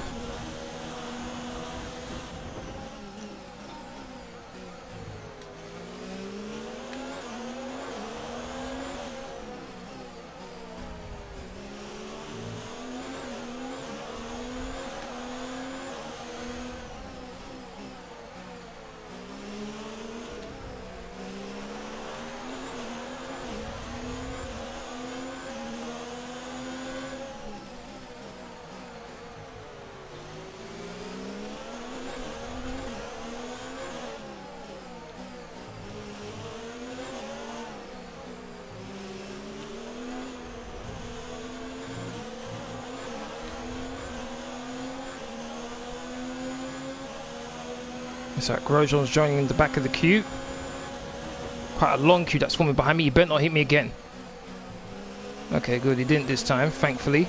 So Grosjean's joining in the back of the queue. Quite a long queue that's forming behind me. He better not hit me again. Okay, good. He didn't this time, thankfully.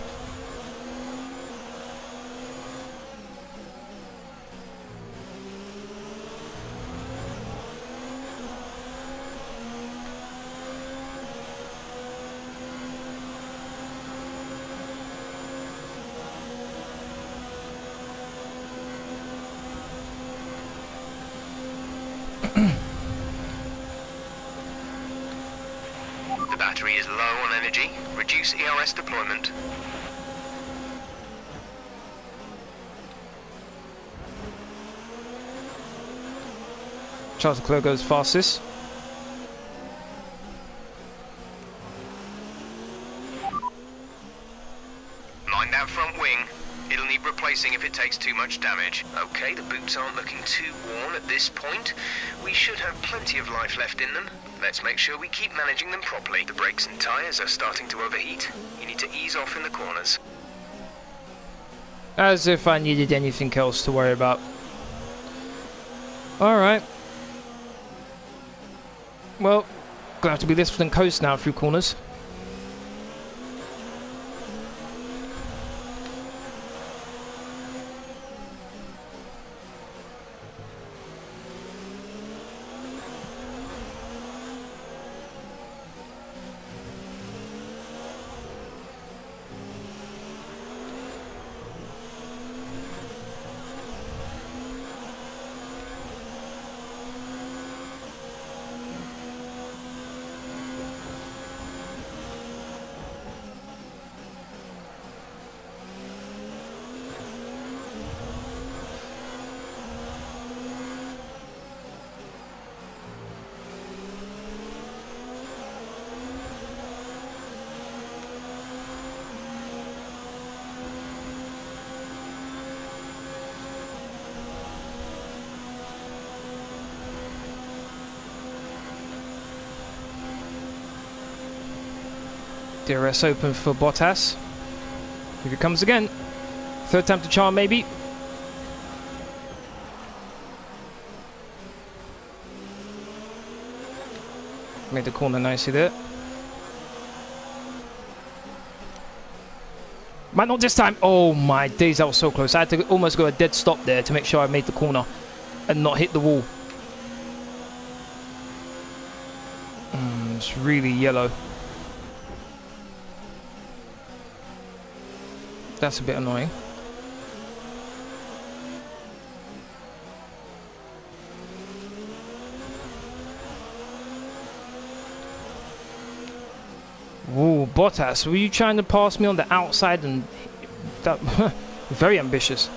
Battery is low on energy. Reduce ERS deployment. Charles Leclerc goes fastest. Mind that front wing. It'll need replacing if it takes too much damage. Okay, the boots aren't looking too worn at this point. We should have plenty of life left in them. Let's make sure we keep managing them properly. The brakes and tyres are starting to overheat. You need to ease off in the corners. As if I needed anything else to worry about. Alright. Well, gonna have to be less than coast now through corners. DRS open for Bottas. Here it comes again. Third time to charm, maybe. Made the corner nicely there. Might not this time. Oh my days, that was so close. I had to almost go a dead stop there to make sure I made the corner and not hit the wall. It's really yellow. That's a bit annoying. Whoa, Bottas, were you trying to pass me on the outside? And that very ambitious.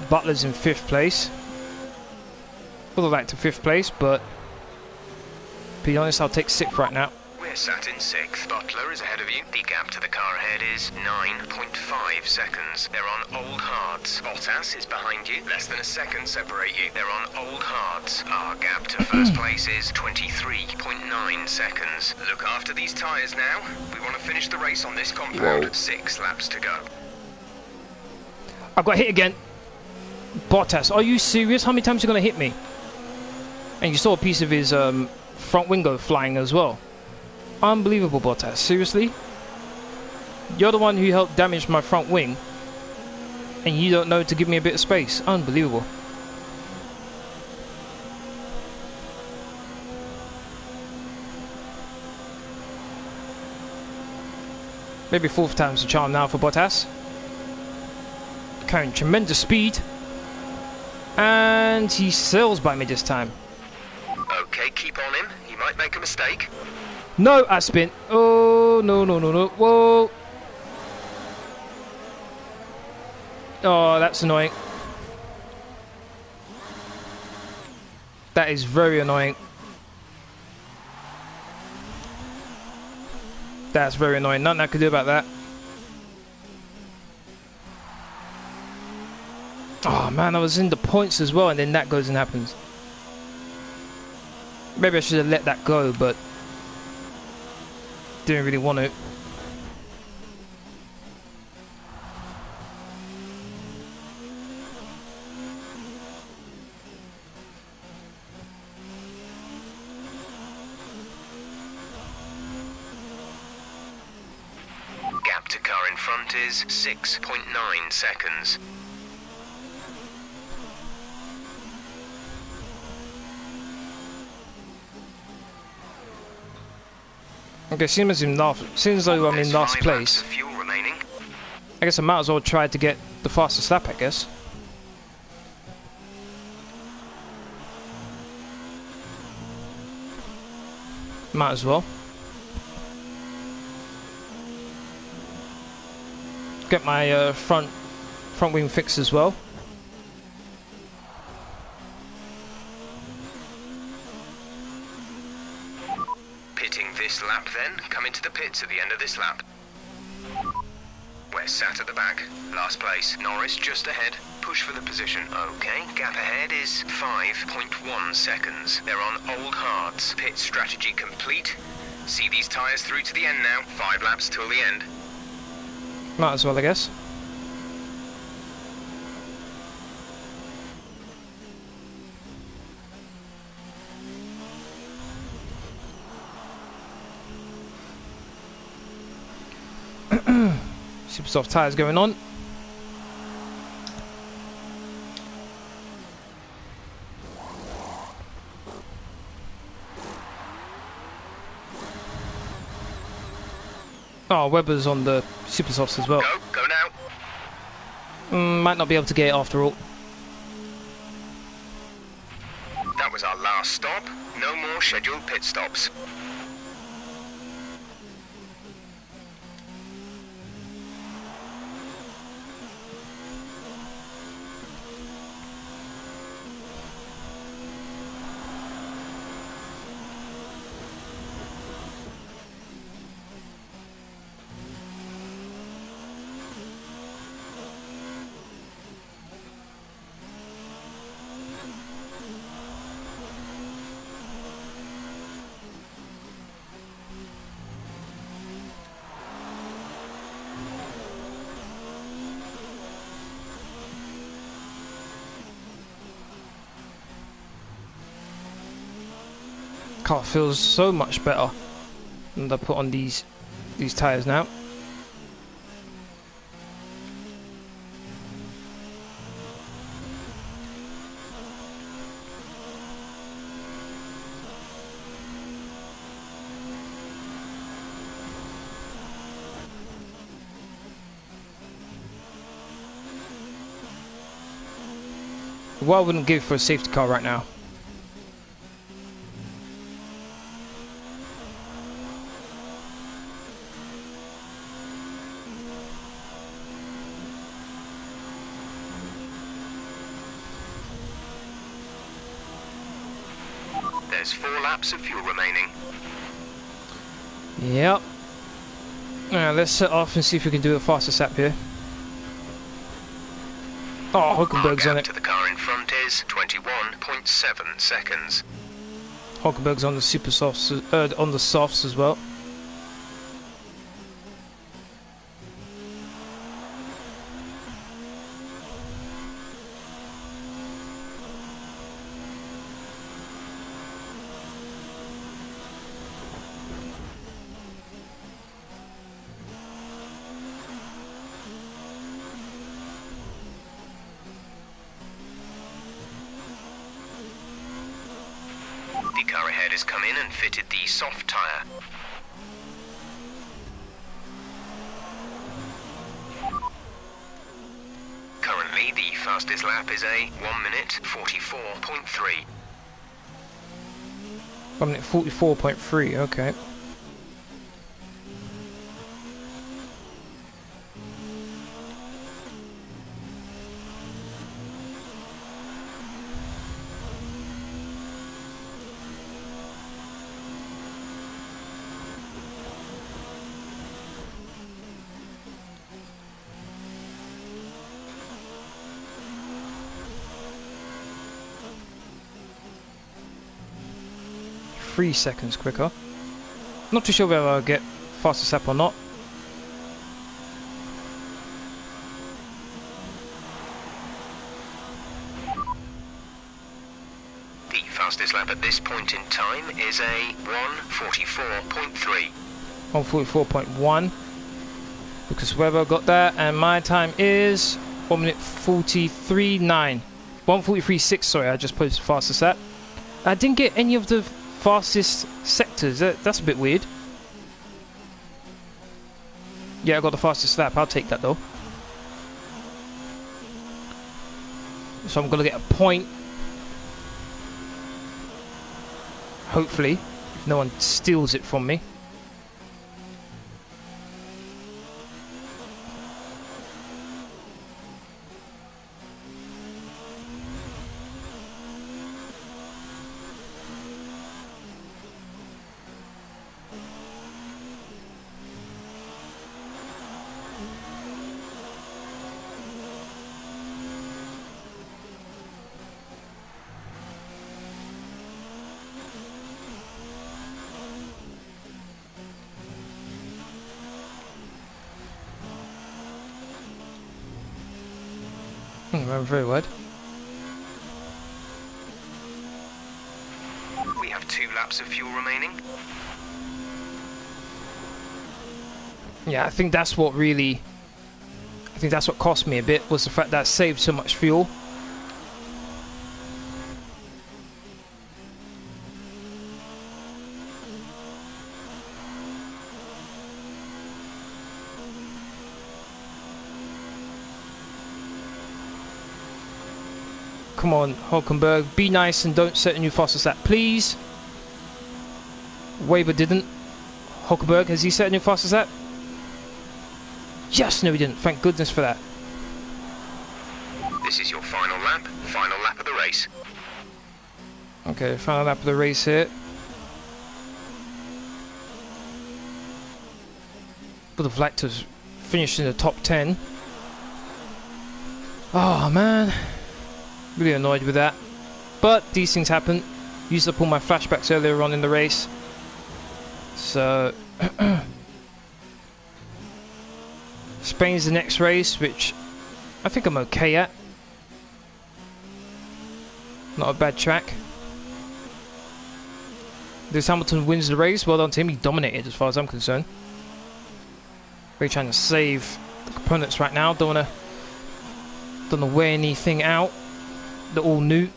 Butler's in 5th place. Would have liked to 5th place, but to be honest, I'll take 6th right now. We're sat in 6th. Butler is ahead of you. The gap to the car ahead is 9.5 seconds. They're on old hards. Bottas is behind you. Less than a second separate you. They're on old hards. Our gap to first place is 23.9 seconds. Look after these tyres now. We want to finish the race on this compound. Whoa. 6 laps to go. I got hit again. Bottas, are you serious? How many times are you going to hit me? And you saw a piece of his front wing go flying as well. Unbelievable, Bottas. Seriously? You're the one who helped damage my front wing, and you don't know to give me a bit of space. Unbelievable. Maybe 4th time's the charm now for Bottas. Carrying tremendous speed. And he sails by me this time. Okay, keep on him. He might make a mistake. No, I spin. Oh, no, no, no, no. Whoa. Oh, that's annoying. That is very annoying. That's very annoying. Nothing I can do about that. Oh, man, I was in the points as well, and then that goes and happens. Maybe I should have let that go, but didn't really want to. Gap to car in front is 6.9 seconds. Okay, seems as though I'm in last place. I guess I might as well try to get the fastest lap, I guess. Might as well. Get my front wing fixed as well. Pitting this lap then, come into the pits at the end of this lap. We're sat at the back, last place, Norris just ahead, push for the position. Okay, gap ahead is 5.1 seconds. They're on old hards. Pit strategy complete. See these tyres through to the end now, 5 laps till the end. Might as well, I guess. Super soft tyres going on. Oh, Webber's on the super softs as well. Go now. Might not be able to get it after all. That was our last stop. No more scheduled pit stops. car feels so much better than I put on these tyres now. What I wouldn't give for a safety car right now. There's 4 laps of fuel remaining. Yep. Let's set off and see if we can do a faster sap here. Oh, Hulkenberg's on it. To the car in front is 21.7 seconds. Hulkenberg's on the super softs, on the softs as well. The car ahead has come in and fitted the soft tyre. Currently, the fastest lap is a 1 minute 44.3. 1 minute 44.3, okay. Three seconds quicker. Not too sure whether I'll get faster sap or not. The fastest lap at this point in time is a 1:44.3. 1:44.1. Because whoever got that, and my time is 1 minute 43.9. 1:43.6. Sorry, I just put faster sap. I didn't get any of the fastest sectors. That's a bit weird. Yeah, I got the fastest lap. I'll take that though. So I'm gonna get a point. Hopefully, if no one steals it from me. I'm very wide. We have 2 laps of fuel remaining. Yeah, I think that's what cost me a bit, was the fact that I saved so much fuel. Come on, Hulkenberg, be nice and don't set a new fastest lap, please. Weber didn't. Hulkenberg, has he set a new fastest lap? Yes, no he didn't. Thank goodness for that. This is your final lap of the race. Okay, final lap of the race here. Would have liked to finish in the top 10. Oh man. Really annoyed with that, but these things happen. Used up all my flashbacks earlier on in the race, so Spain's the next race, which I think I'm okay at. Not a bad track. Lewis Hamilton wins the race. Well done to him. He dominated as far as I'm concerned. Really trying to save the components right now. Don't want to wear anything out. They're all new.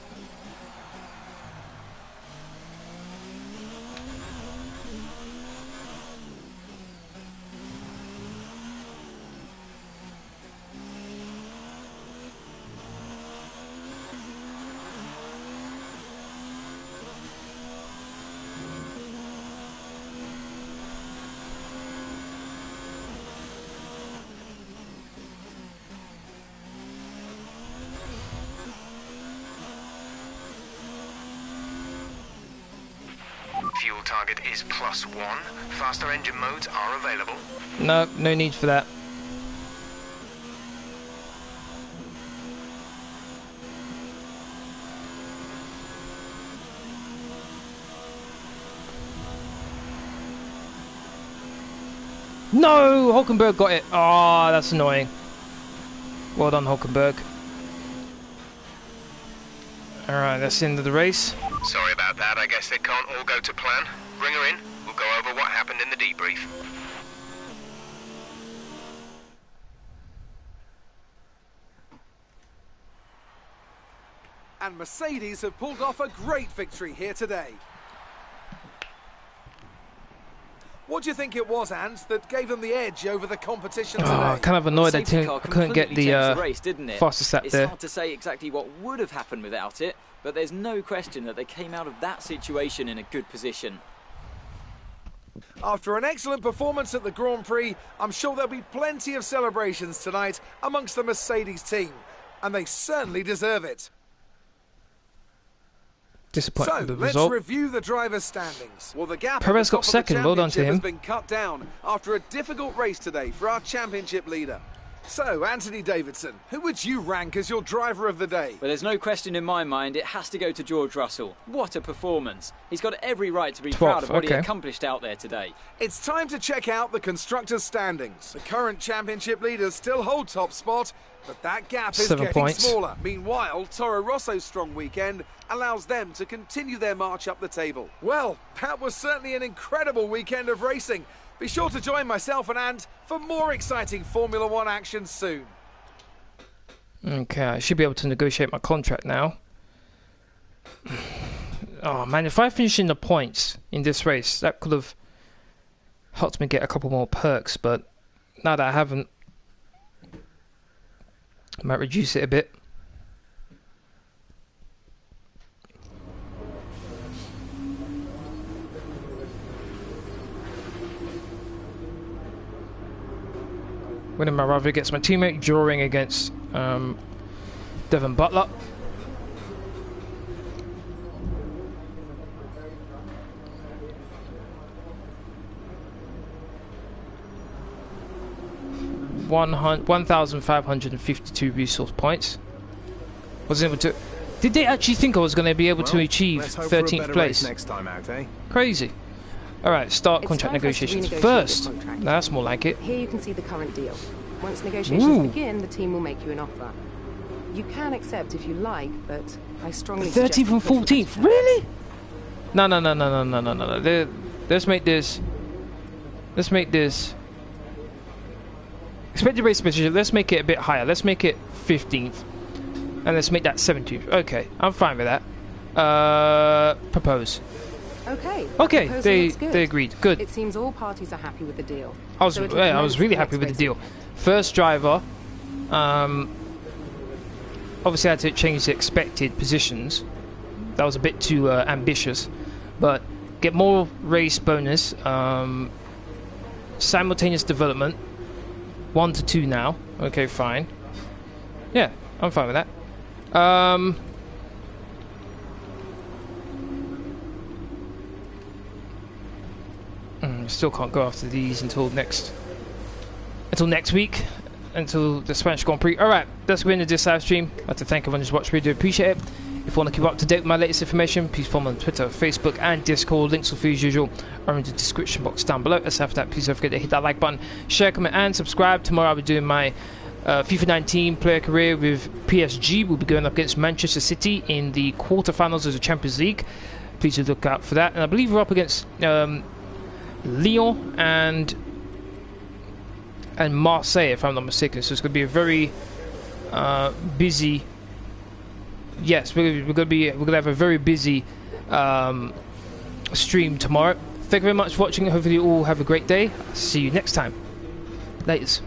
Fuel target is +1. Faster engine modes are available. No, no need for that. No! Hulkenberg got it. Ah, oh, that's annoying. Well done, Hulkenberg. Alright, that's the end of the race. Sorry about that. I guess it can't all go to plan. Bring her in. We'll go over what happened in the debrief. And Mercedes have pulled off a great victory here today. What do you think it was, Ant, that gave them the edge over the competition today? Oh, kind of annoyed I couldn't get the race, didn't it? fastest lap there. It's hard to say exactly what would have happened without it, but there's no question that they came out of that situation in a good position. After an excellent performance at the Grand Prix, I'm sure there'll be plenty of celebrations tonight amongst the Mercedes team, and they certainly deserve it. Disappointed with the let's result. review the drivers' standings. Well, the gap Perez at the got top of second. the Well done to championship him. has been cut down after a difficult race today for our championship leader. So, Anthony Davidson, who would you rank as your driver of the day? Well, there's no question in my mind it has to go to George Russell. What a performance. He's got every right to be proud of what he accomplished out there today. It's time to check out the constructors' standings. The current championship leaders still hold top spot, but that gap is 7 getting points. smaller. Meanwhile, Toro Rosso's strong weekend allows them to continue their march up the table. Well, that was certainly an incredible weekend of racing. Be sure to join myself and Ant for more exciting Formula One action soon. Okay, I should be able to negotiate my contract now. Oh man, if I finish in the points in this race, that could have helped me get a couple more perks, but now that I haven't, I might reduce it a bit. Winning my rivalry against my teammate, drawing against Devon Butler. $1,552 resource points. Wasn't able to. Did they actually think I was going to be able to achieve 13th place? Next time out, eh? Crazy. Alright, start contract negotiations first. Now that's more like it. Here you can see the current deal. Once negotiations begin, the team will make you an offer. You can accept if you like, but I strongly suggest 13th and 14th? Really? No. Let's make this. Expected race position, let's make it a bit higher. Let's make it 15th. And let's make that 17th. Okay, I'm fine with that. Propose. Okay, they agreed. Good. It seems all parties are happy with the deal. I was really happy with the deal. First driver, obviously I had to change the expected positions. That was a bit too ambitious, but get more race bonus, simultaneous development, 1 to 2 now. Okay, fine. Yeah, I'm fine with that. Still can't go after these until next week, until the Spanish Grand Prix. Alright, that's the end of this live stream. I'd like to thank everyone who's watched. Really do appreciate it. If you want to keep up to date with my latest information, please follow me on Twitter, Facebook and Discord. Links will be as usual are in the description box down below. Aside from that, please don't forget to hit that like button, share, comment and subscribe. Tomorrow I'll be doing my FIFA 19 player career with PSG. We'll be going up against Manchester City in the quarterfinals of the Champions League. please do look out for that. And I believe we're up against Lyon and Marseille, if I'm not mistaken. So it's going to be a very busy. Yes, we're going to have a very busy stream tomorrow. Thank you very much for watching. Hopefully you all have a great day. See you next time. Laters.